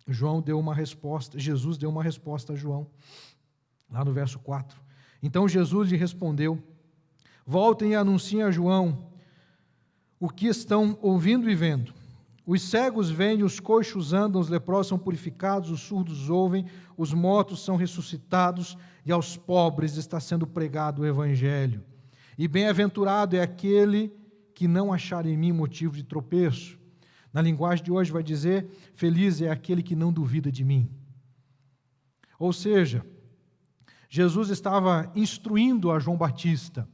Speaker 1: Jesus deu uma resposta a João, lá no verso 4. Então Jesus lhe respondeu: voltem e anunciem a João o que estão ouvindo e vendo. Os cegos veem, os coxos andam, os leprosos são purificados, os surdos ouvem, os mortos são ressuscitados, e aos pobres está sendo pregado o Evangelho. E bem-aventurado é aquele que não achar em mim motivo de tropeço. Na linguagem de hoje vai dizer, feliz é aquele que não duvida de mim. Ou seja, Jesus estava instruindo a João Batista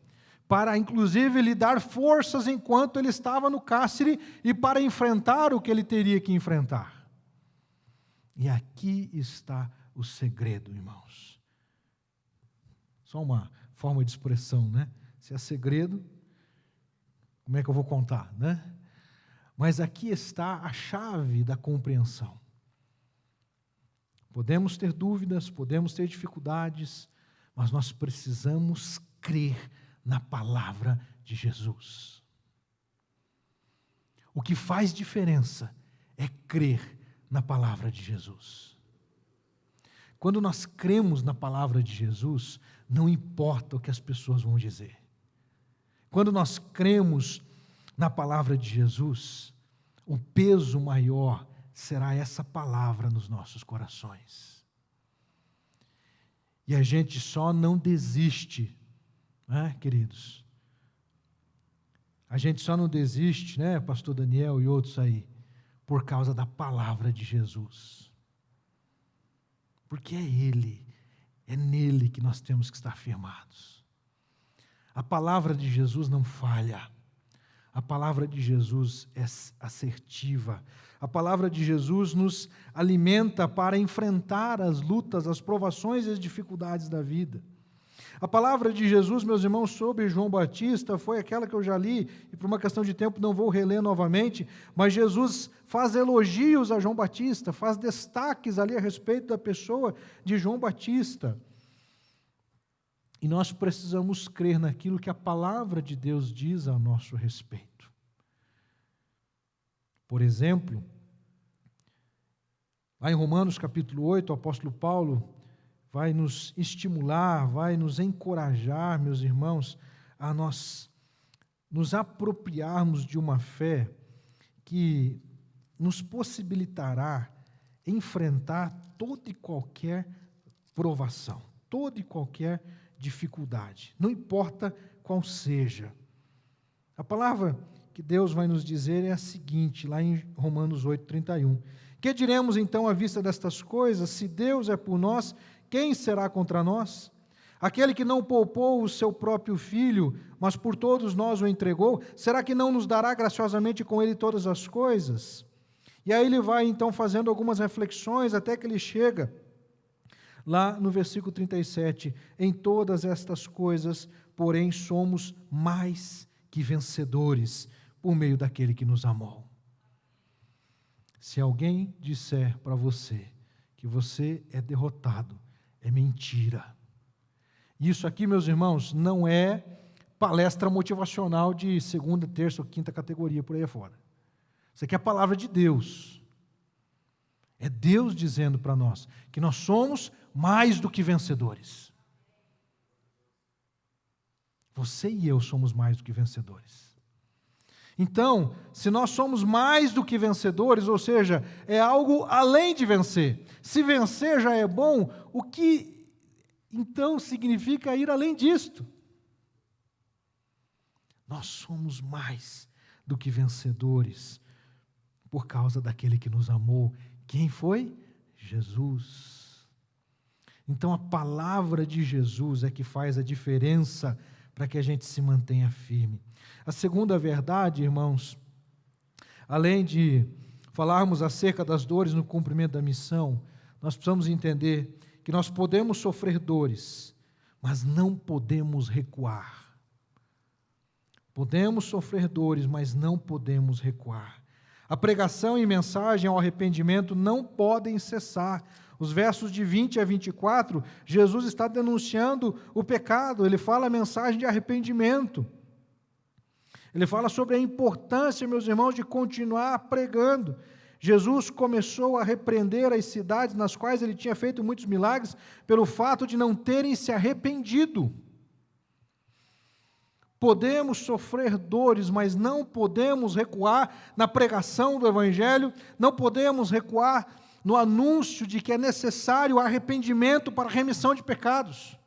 Speaker 1: para, inclusive, lhe dar forças enquanto ele estava no cárcere e para enfrentar o que ele teria que enfrentar. E aqui está o segredo, irmãos. Só uma forma de expressão, né? Se é segredo, como é que eu vou contar, né? Mas aqui está a chave da compreensão. Podemos ter dúvidas, podemos ter dificuldades, mas nós precisamos crer na palavra de Jesus. O que faz diferença é crer na palavra de Jesus. Quando nós cremos na palavra de Jesus, não importa o que as pessoas vão dizer. Quando nós cremos na palavra de Jesus, o peso maior será essa palavra nos nossos corações. E a gente só não desiste, né, queridos? A gente só não desiste, né, pastor Daniel e outros aí, por causa da palavra de Jesus. Porque é Ele, é nele que nós temos que estar firmados. A palavra de Jesus não falha. A palavra de Jesus é assertiva. A palavra de Jesus nos alimenta para enfrentar as lutas, as provações e as dificuldades da vida. A palavra de Jesus, meus irmãos, sobre João Batista foi aquela que eu já li, e por uma questão de tempo não vou reler novamente, mas Jesus faz elogios a João Batista, faz destaques ali a respeito da pessoa de João Batista. E nós precisamos crer naquilo que a palavra de Deus diz a nosso respeito. Por exemplo, lá em Romanos capítulo 8, o apóstolo Paulo vai nos estimular, vai nos encorajar, meus irmãos, a nós nos apropriarmos de uma fé que nos possibilitará enfrentar toda e qualquer provação, toda e qualquer dificuldade, não importa qual seja. A palavra que Deus vai nos dizer é a seguinte, lá em Romanos 8:31. Que diremos então à vista destas coisas? Se Deus é por nós, quem será contra nós? Aquele que não poupou o seu próprio filho, mas por todos nós o entregou, será que não nos dará graciosamente com ele todas as coisas? E aí ele vai então fazendo algumas reflexões até que ele chega lá no versículo 37, em todas estas coisas, porém, somos mais que vencedores por meio daquele que nos amou. Se alguém disser para você que você é derrotado, é mentira. Isso aqui, meus irmãos, não é palestra motivacional de segunda, terça ou quinta categoria por aí afora. Isso aqui é a palavra de Deus. É Deus dizendo para nós que nós somos mais do que vencedores. Você e eu somos mais do que vencedores. Então, se nós somos mais do que vencedores, ou seja, é algo além de vencer. Se vencer já é bom, o que então significa ir além disto? Nós somos mais do que vencedores por causa daquele que nos amou. Quem foi? Jesus. Então a palavra de Jesus é que faz a diferença para que a gente se mantenha firme. A segunda verdade, irmãos, além de falarmos acerca das dores no cumprimento da missão, nós precisamos entender que nós podemos sofrer dores, mas não podemos recuar. Podemos sofrer dores, mas não podemos recuar. A pregação e mensagem ao arrependimento não podem cessar. Os versos de 20 a 24, Jesus está denunciando o pecado, ele fala a mensagem de arrependimento. Ele fala sobre a importância, meus irmãos, de continuar pregando. Jesus começou a repreender as cidades nas quais ele tinha feito muitos milagres pelo fato de não terem se arrependido. Podemos sofrer dores, mas não podemos recuar na pregação do Evangelho, não podemos recuar no anúncio de que é necessário arrependimento para a remissão de pecados.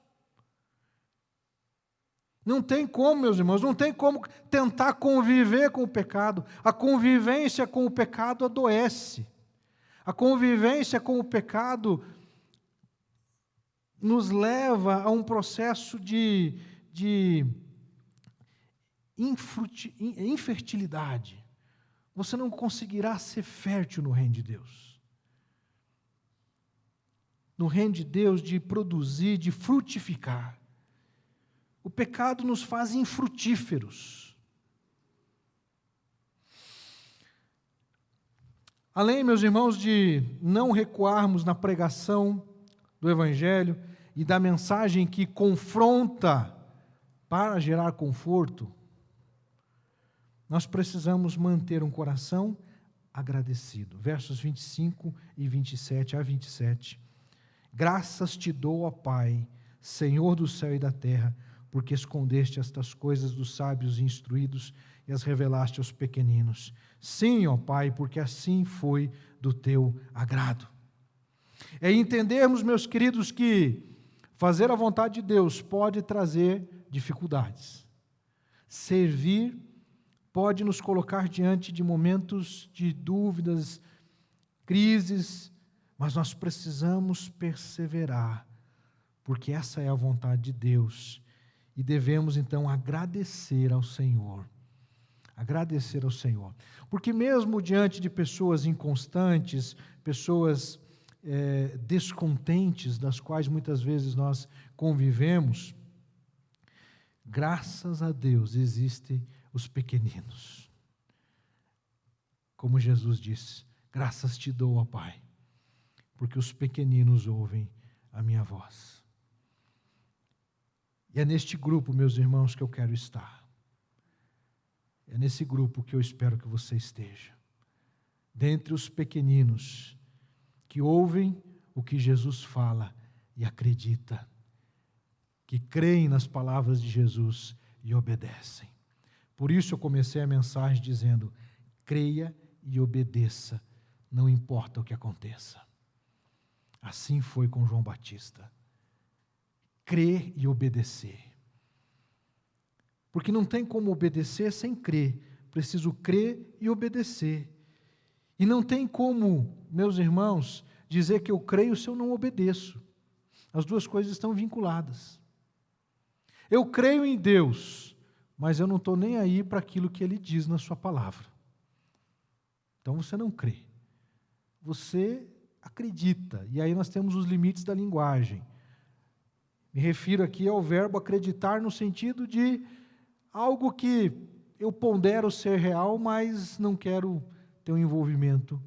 Speaker 1: Não tem como, meus irmãos, não tem como tentar conviver com o pecado. A convivência com o pecado adoece. A convivência com o pecado nos leva a um processo de infertilidade. Você não conseguirá ser fértil no reino de Deus. No reino de Deus, de produzir, de frutificar. O pecado nos faz infrutíferos. Além, meus irmãos, de não recuarmos na pregação do Evangelho e da mensagem que confronta para gerar conforto, nós precisamos manter um coração agradecido. Versos 25 e 27 a 27. Graças te dou, ó Pai, Senhor do céu e da terra, porque escondeste estas coisas dos sábios e instruídos e as revelaste aos pequeninos. Sim, ó Pai, porque assim foi do teu agrado. É entendermos, meus queridos, que fazer a vontade de Deus pode trazer dificuldades. Servir pode nos colocar diante de momentos de dúvidas, crises, mas nós precisamos perseverar, porque essa é a vontade de Deus. E devemos, então, agradecer ao Senhor. Agradecer ao Senhor. Porque mesmo diante de pessoas inconstantes, pessoas descontentes, das quais muitas vezes nós convivemos, graças a Deus existem os pequeninos. Como Jesus disse, graças te dou, ó Pai, porque os pequeninos ouvem a minha voz. E é neste grupo, meus irmãos, que eu quero estar. É nesse grupo que eu espero que você esteja. Dentre os pequeninos que ouvem o que Jesus fala e acredita, que creem nas palavras de Jesus e obedecem. Por isso eu comecei a mensagem dizendo: creia e obedeça, não importa o que aconteça. Assim foi com João Batista. Crer e obedecer. Porque não tem como obedecer sem crer. Preciso crer e obedecer. E não tem como, meus irmãos, dizer que eu creio se eu não obedeço. As duas coisas estão vinculadas. Eu creio em Deus, mas eu não estou nem aí para aquilo que Ele diz na sua palavra. Então você não crê. Você acredita. E aí nós temos os limites da linguagem. Me refiro aqui ao verbo acreditar no sentido de algo que eu pondero ser real, mas não quero ter um envolvimento.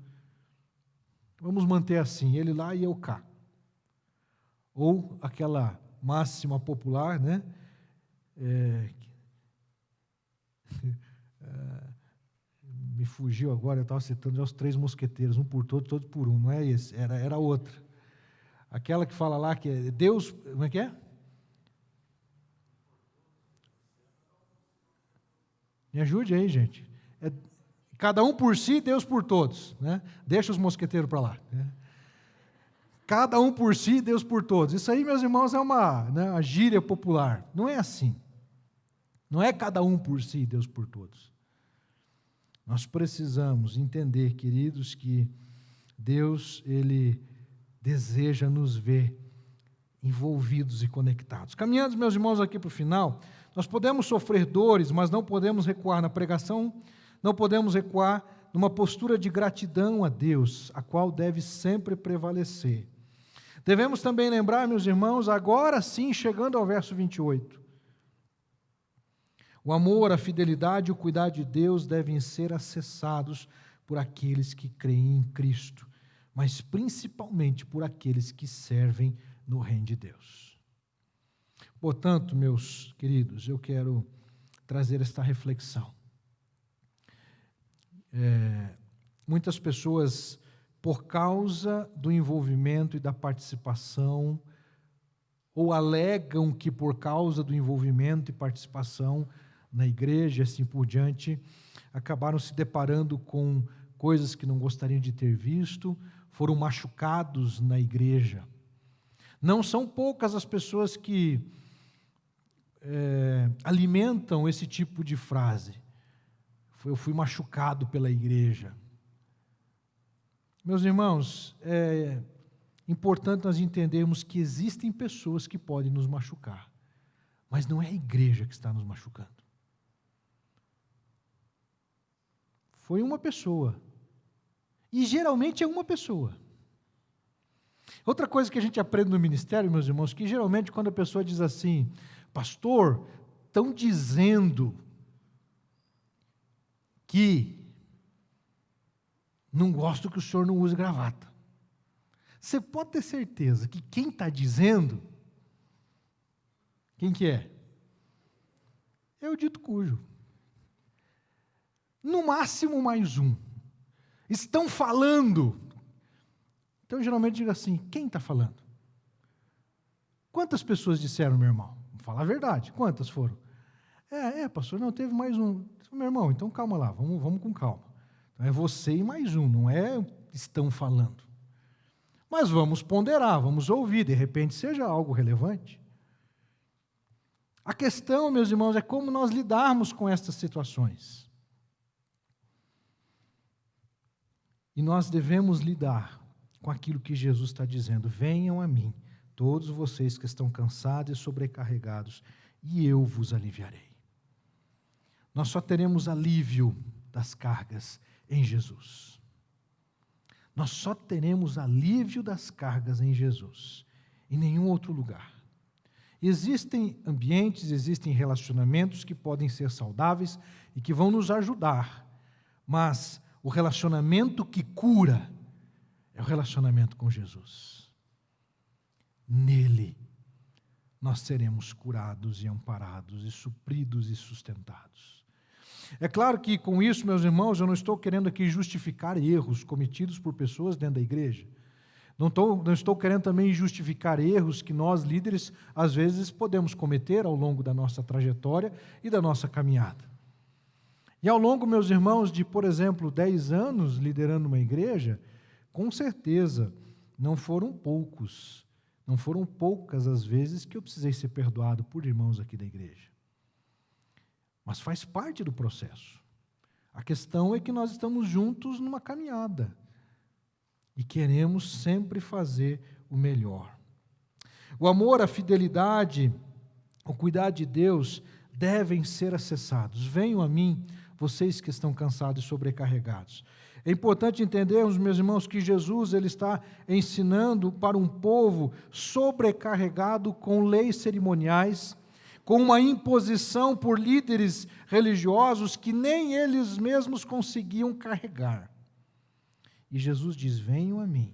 Speaker 1: Vamos manter assim, ele lá e eu cá. Ou aquela máxima popular, né? Me fugiu agora, eu estava citando já os 3 mosqueteiros, um por todos, todos por um, não é esse, era outra. Aquela que fala lá que é Deus, como é que é? Me ajude aí, gente. É cada um por si, Deus por todos, né? Deixa os mosqueteiros para lá, né? Cada um por si, Deus por todos. Isso aí, meus irmãos, é uma gíria popular. Não é assim. Não é cada um por si, Deus por todos. Nós precisamos entender, queridos, que Deus, Ele deseja nos ver envolvidos e conectados. Caminhando, meus irmãos, aqui para o final, nós podemos sofrer dores, mas não podemos recuar na pregação, não podemos recuar numa postura de gratidão a Deus, a qual deve sempre prevalecer. Devemos também lembrar, meus irmãos, agora sim, chegando ao verso 28, o amor, a fidelidade e o cuidado de Deus devem ser acessados por aqueles que creem em Cristo, mas principalmente por aqueles que servem no reino de Deus. Portanto, meus queridos, eu quero trazer esta reflexão. Muitas pessoas, por causa do envolvimento e da participação, ou alegam que por causa do envolvimento e participação na igreja, assim por diante, acabaram se deparando com coisas que não gostariam de ter visto, foram machucados na igreja. Não são poucas as pessoas que alimentam esse tipo de frase. Eu fui machucado pela igreja. Meus irmãos, é importante nós entendermos que existem pessoas que podem nos machucar, mas não é a igreja que está nos machucando. Foi uma pessoa. E geralmente é uma pessoa. Outra coisa que a gente aprende no ministério, meus irmãos, que geralmente quando a pessoa diz assim: pastor, estão dizendo que não gosto que o senhor não use gravata. Você pode ter certeza que quem está dizendo, quem que é? É o dito cujo. No máximo mais um. Estão falando. Então, geralmente, digo assim: quem está falando? Quantas pessoas disseram, meu irmão? Vamos falar a verdade. Quantas foram? Pastor, não, teve mais um. Meu irmão, então calma lá, vamos com calma. Então, é você e mais um, não é estão falando. Mas vamos ponderar, vamos ouvir, de repente seja algo relevante. A questão, meus irmãos, é como nós lidarmos com estas situações. E nós devemos lidar com aquilo que Jesus está dizendo: venham a mim, todos vocês que estão cansados e sobrecarregados, e eu vos aliviarei. Nós só teremos alívio das cargas em Jesus. Nós só teremos alívio das cargas em Jesus, em nenhum outro lugar. Existem ambientes, existem relacionamentos que podem ser saudáveis e que vão nos ajudar, mas o relacionamento que cura é o relacionamento com Jesus. Nele, nós seremos curados e amparados e supridos e sustentados. É claro que com isso, meus irmãos, eu não estou querendo aqui justificar erros cometidos por pessoas dentro da igreja. Não estou querendo também justificar erros que nós, líderes, às vezes podemos cometer ao longo da nossa trajetória e da nossa caminhada. E ao longo, meus irmãos, de, por exemplo, 10 anos liderando uma igreja, com certeza não foram poucas as vezes que eu precisei ser perdoado por irmãos aqui da igreja. Mas faz parte do processo. A questão é que nós estamos juntos numa caminhada e queremos sempre fazer o melhor. O amor, a fidelidade, o cuidado de Deus devem ser acessados. Venham a mim, vocês que estão cansados e sobrecarregados. É importante entendermos, meus irmãos, que Jesus ele está ensinando para um povo sobrecarregado com leis cerimoniais, com uma imposição por líderes religiosos que nem eles mesmos conseguiam carregar. E Jesus diz: venham a mim,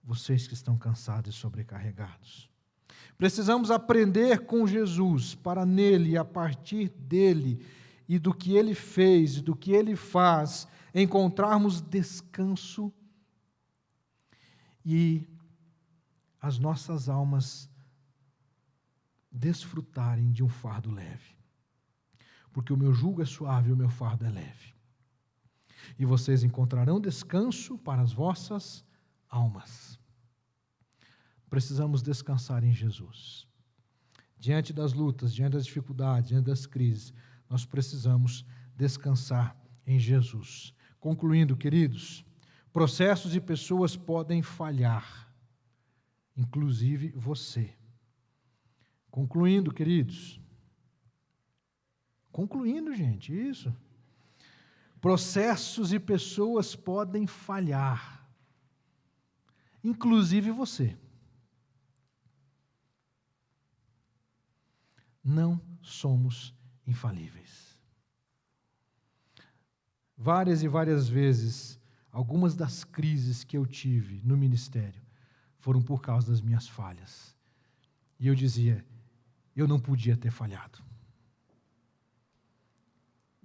Speaker 1: vocês que estão cansados e sobrecarregados. Precisamos aprender com Jesus, para nele e a partir dele, e do que ele fez, e do que ele faz, encontrarmos descanso e as nossas almas desfrutarem de um fardo leve. Porque o meu jugo é suave e o meu fardo é leve. E vocês encontrarão descanso para as vossas almas. Precisamos descansar em Jesus. Diante das lutas, diante das dificuldades, diante das crises, nós precisamos descansar em Jesus. Concluindo, queridos, processos e pessoas podem falhar, inclusive você. Concluindo, queridos. Concluindo, gente, isso. Processos e pessoas podem falhar, inclusive você. Não somos infalíveis. Várias e várias vezes, algumas das crises que eu tive no ministério foram por causa das minhas falhas. E eu dizia: eu não podia ter falhado.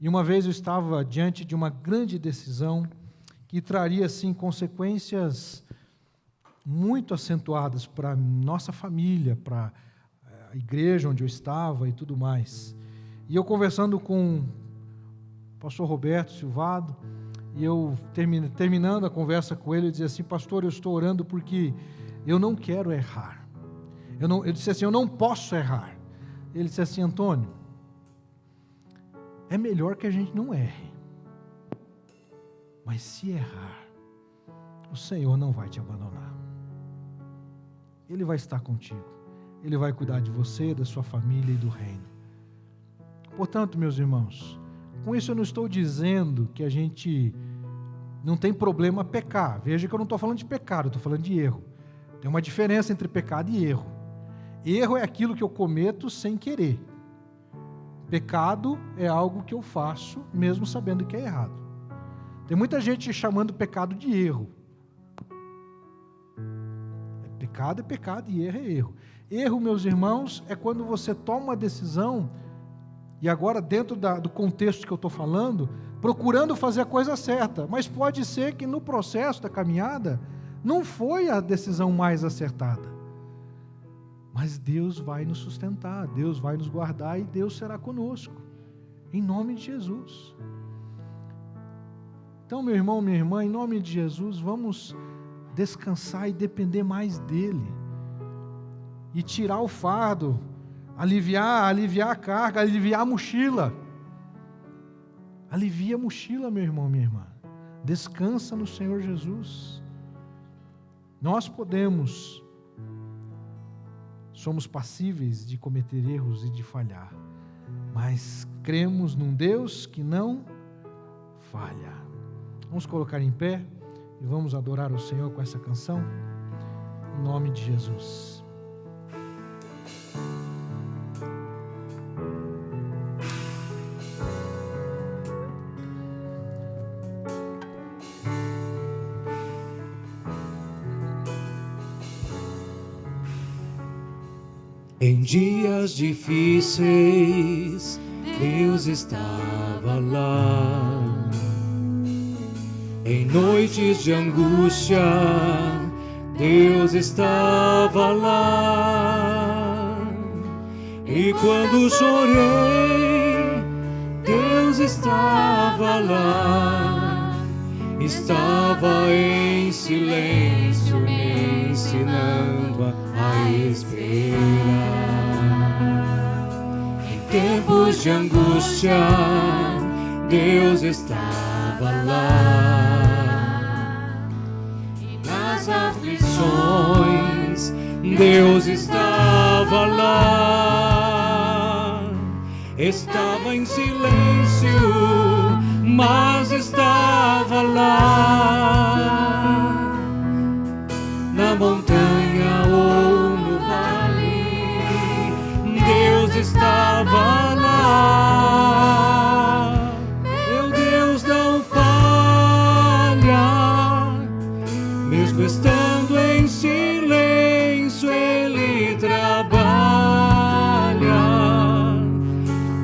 Speaker 1: E uma vez eu estava diante de uma grande decisão que traria, assim, consequências muito acentuadas para a nossa família, para a igreja onde eu estava e tudo mais. E eu conversando com o pastor Roberto Silvado, e eu terminando a conversa com ele, eu dizia assim: pastor, eu estou orando porque eu não quero errar. Eu disse assim: eu não posso errar. Ele disse assim: Antônio, é melhor que a gente não erre, mas se errar, o Senhor não vai te abandonar. Ele vai estar contigo. Ele vai cuidar de você, da sua família e do reino. Portanto, meus irmãos, com isso eu não estou dizendo que a gente não tem problema pecar. Veja que eu não estou falando de pecado, eu estou falando de erro. Tem uma diferença entre pecado e erro. Erro é aquilo que eu cometo sem querer. Pecado é algo que eu faço mesmo sabendo que é errado. Tem muita gente chamando pecado de erro. Pecado é pecado e erro é erro. Erro, meus irmãos, é quando você toma uma decisão, e agora dentro do contexto que eu estou falando, procurando fazer a coisa certa, mas pode ser que no processo da caminhada não foi a decisão mais acertada. Mas Deus vai nos sustentar, Deus vai nos guardar e Deus será conosco, em nome de Jesus. Então, meu irmão, minha irmã, em nome de Jesus, vamos descansar e depender mais dEle, e tirar o fardo, aliviar a carga, aliviar a mochila. Alivia a mochila, meu irmão, minha irmã. Descansa no Senhor Jesus. Nós somos passíveis de cometer erros e de falhar, mas cremos num Deus que não falha. Vamos colocar em pé e vamos adorar o Senhor com essa canção, em nome de Jesus.
Speaker 2: Em dias difíceis, Deus estava lá. Em noites de angústia, Deus estava lá. E quando chorei, Deus estava lá. Estava em silêncio me ensinando a esperar. Em tempos de angústia, Deus estava lá. E nas aflições, Deus estava lá. Estava em silêncio, mas estava lá. Na montanha ou no vale, Deus estava lá. Meu Deus não falha, mesmo estando em silêncio, Ele trabalha.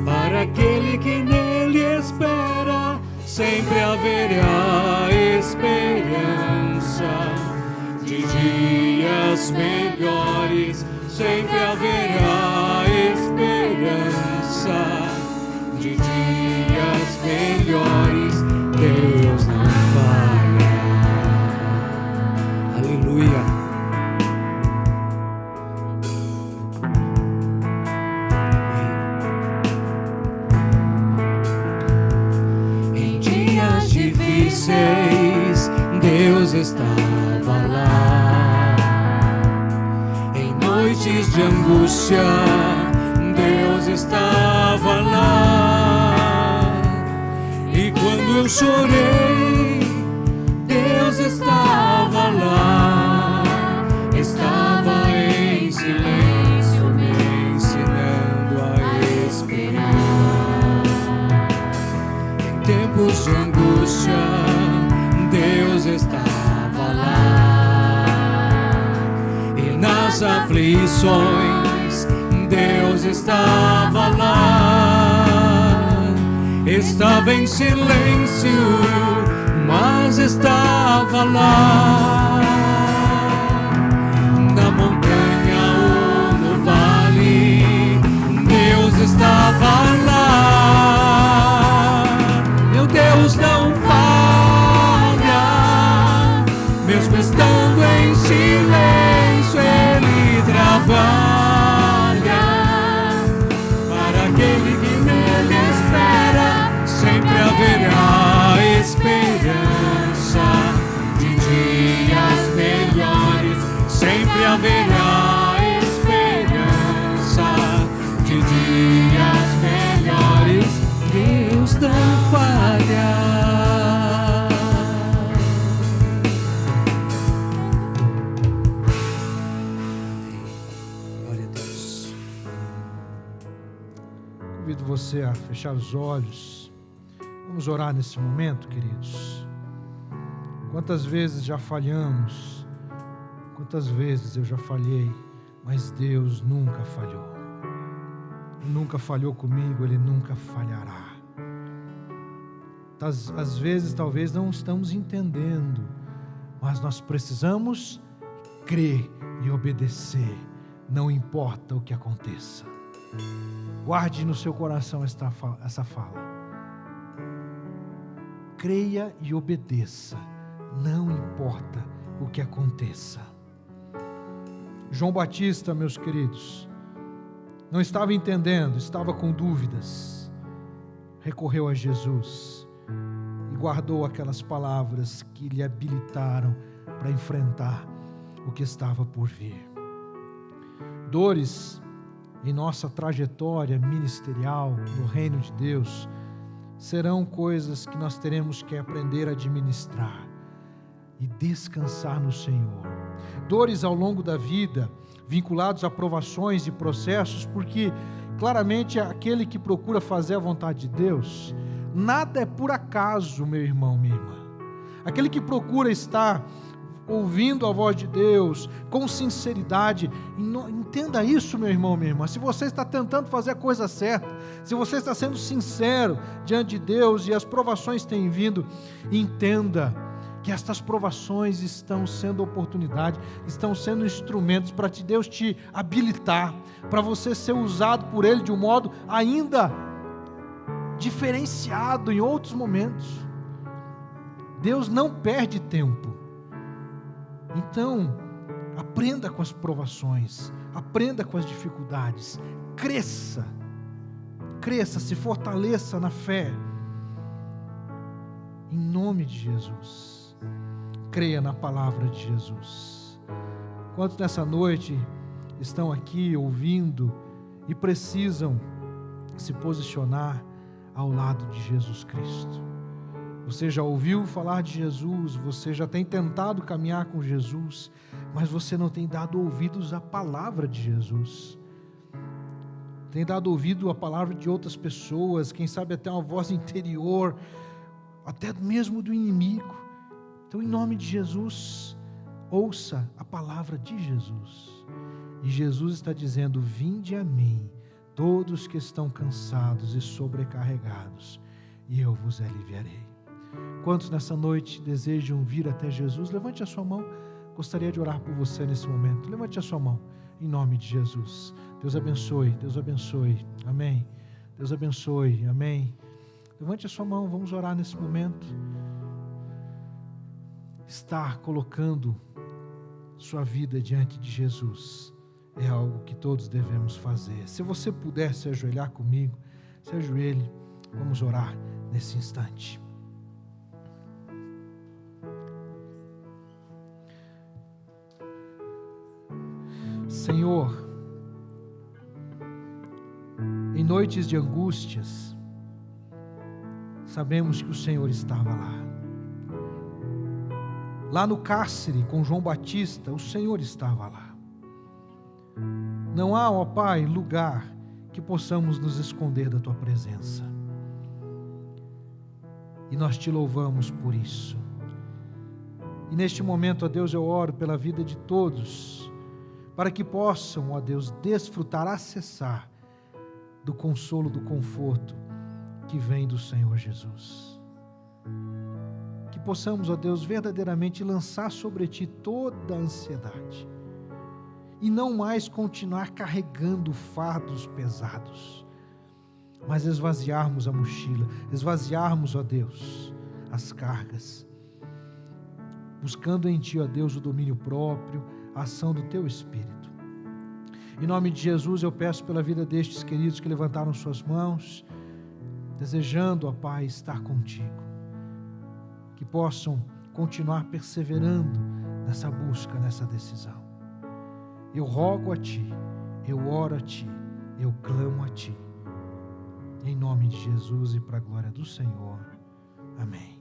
Speaker 2: Para aquele que nele espera, sempre haverá esperança de dias melhores. Sempre haverá esperança de dias melhores. Deus não falha. Aleluia. Em dias difíceis, Deus estava lá. Em noites de angústia, Deus estava lá. E quando eu chorei, Deus estava lá. Estava em silêncio me ensinando a esperar. Em tempos de angústia, Deus estava lá. E nas aflições, Deus estava lá. Estava em silêncio, mas estava lá. Na montanha ou no vale, Deus estava lá. Meu Deus não falha, mesmo estando em silêncio, Ele trabalha. Para aquele que nele espera, sempre haverá esperança de dias melhores. Sempre haverá esperança de dias melhores. Deus não falha. Glória a Deus.
Speaker 1: Convido você a fechar os olhos. Vamos orar nesse momento, queridos. Quantas vezes já falhamos, quantas vezes eu já falhei, mas Deus nunca falhou. Ele nunca falhou comigo, Ele nunca falhará. Às vezes, talvez não estamos entendendo, mas nós precisamos crer e obedecer, não importa o que aconteça. Guarde no seu coração essa fala. Creia e obedeça, não importa o que aconteça. João Batista, meus queridos, não estava entendendo, estava com dúvidas. Recorreu a Jesus e guardou aquelas palavras que lhe habilitaram para enfrentar o que estava por vir. Dores em nossa trajetória ministerial no reino de Deus serão coisas que nós teremos que aprender a administrar e descansar no Senhor. Dores ao longo da vida, vinculados a provações e processos, porque claramente aquele que procura fazer a vontade de Deus, nada é por acaso, meu irmão, minha irmã. Aquele que procura estar ouvindo a voz de Deus com sinceridade, entenda isso, meu irmão, minha irmã. Se você está tentando fazer a coisa certa, se você está sendo sincero diante de Deus e as provações têm vindo, entenda que estas provações estão sendo oportunidade, estão sendo instrumentos para Deus te habilitar, para você ser usado por Ele de um modo ainda diferenciado em outros momentos. Deus não perde tempo. Então, aprenda com as provações, aprenda com as dificuldades, cresça, se fortaleça na fé, em nome de Jesus. Creia na palavra de Jesus. Quantos nessa noite estão aqui ouvindo e precisam se posicionar ao lado de Jesus Cristo? Você já ouviu falar de Jesus, você já tem tentado caminhar com Jesus, mas você não tem dado ouvidos à palavra de Jesus. Tem dado ouvido à palavra de outras pessoas, quem sabe até uma voz interior, até mesmo do inimigo. Então, em nome de Jesus, ouça a palavra de Jesus. E Jesus está dizendo: vinde a mim, todos que estão cansados e sobrecarregados, e eu vos aliviarei. Quantos nessa noite desejam vir até Jesus? Levante a sua mão. Gostaria de orar por você nesse momento. Levante a sua mão, em nome de Jesus. Deus abençoe, Deus abençoe. Amém. Deus abençoe, amém. Levante a sua mão, vamos orar nesse momento. Estar colocando sua vida diante de Jesus é algo que todos devemos fazer. Se você puder se ajoelhar comigo, se ajoelhe, vamos orar nesse instante. Senhor, em noites de angústias, sabemos que o Senhor estava lá no cárcere com João Batista, o Senhor estava lá. Não há, ó Pai, lugar que possamos nos esconder da Tua presença, e nós Te louvamos por isso. E neste momento, ó Deus, eu oro pela vida de todos, para que possam, ó Deus, desfrutar, acessar do consolo, do conforto que vem do Senhor Jesus. Que possamos, ó Deus, verdadeiramente lançar sobre Ti toda a ansiedade e não mais continuar carregando fardos pesados, mas esvaziarmos a mochila, esvaziarmos, ó Deus, as cargas, buscando em Ti, ó Deus, o domínio próprio, a ação do Teu Espírito. Em nome de Jesus, eu peço pela vida destes queridos que levantaram suas mãos, desejando, ó Pai, estar contigo, que possam continuar perseverando nessa busca, nessa decisão. Eu rogo a Ti, eu oro a Ti, eu clamo a Ti, em nome de Jesus e para a glória do Senhor. Amém.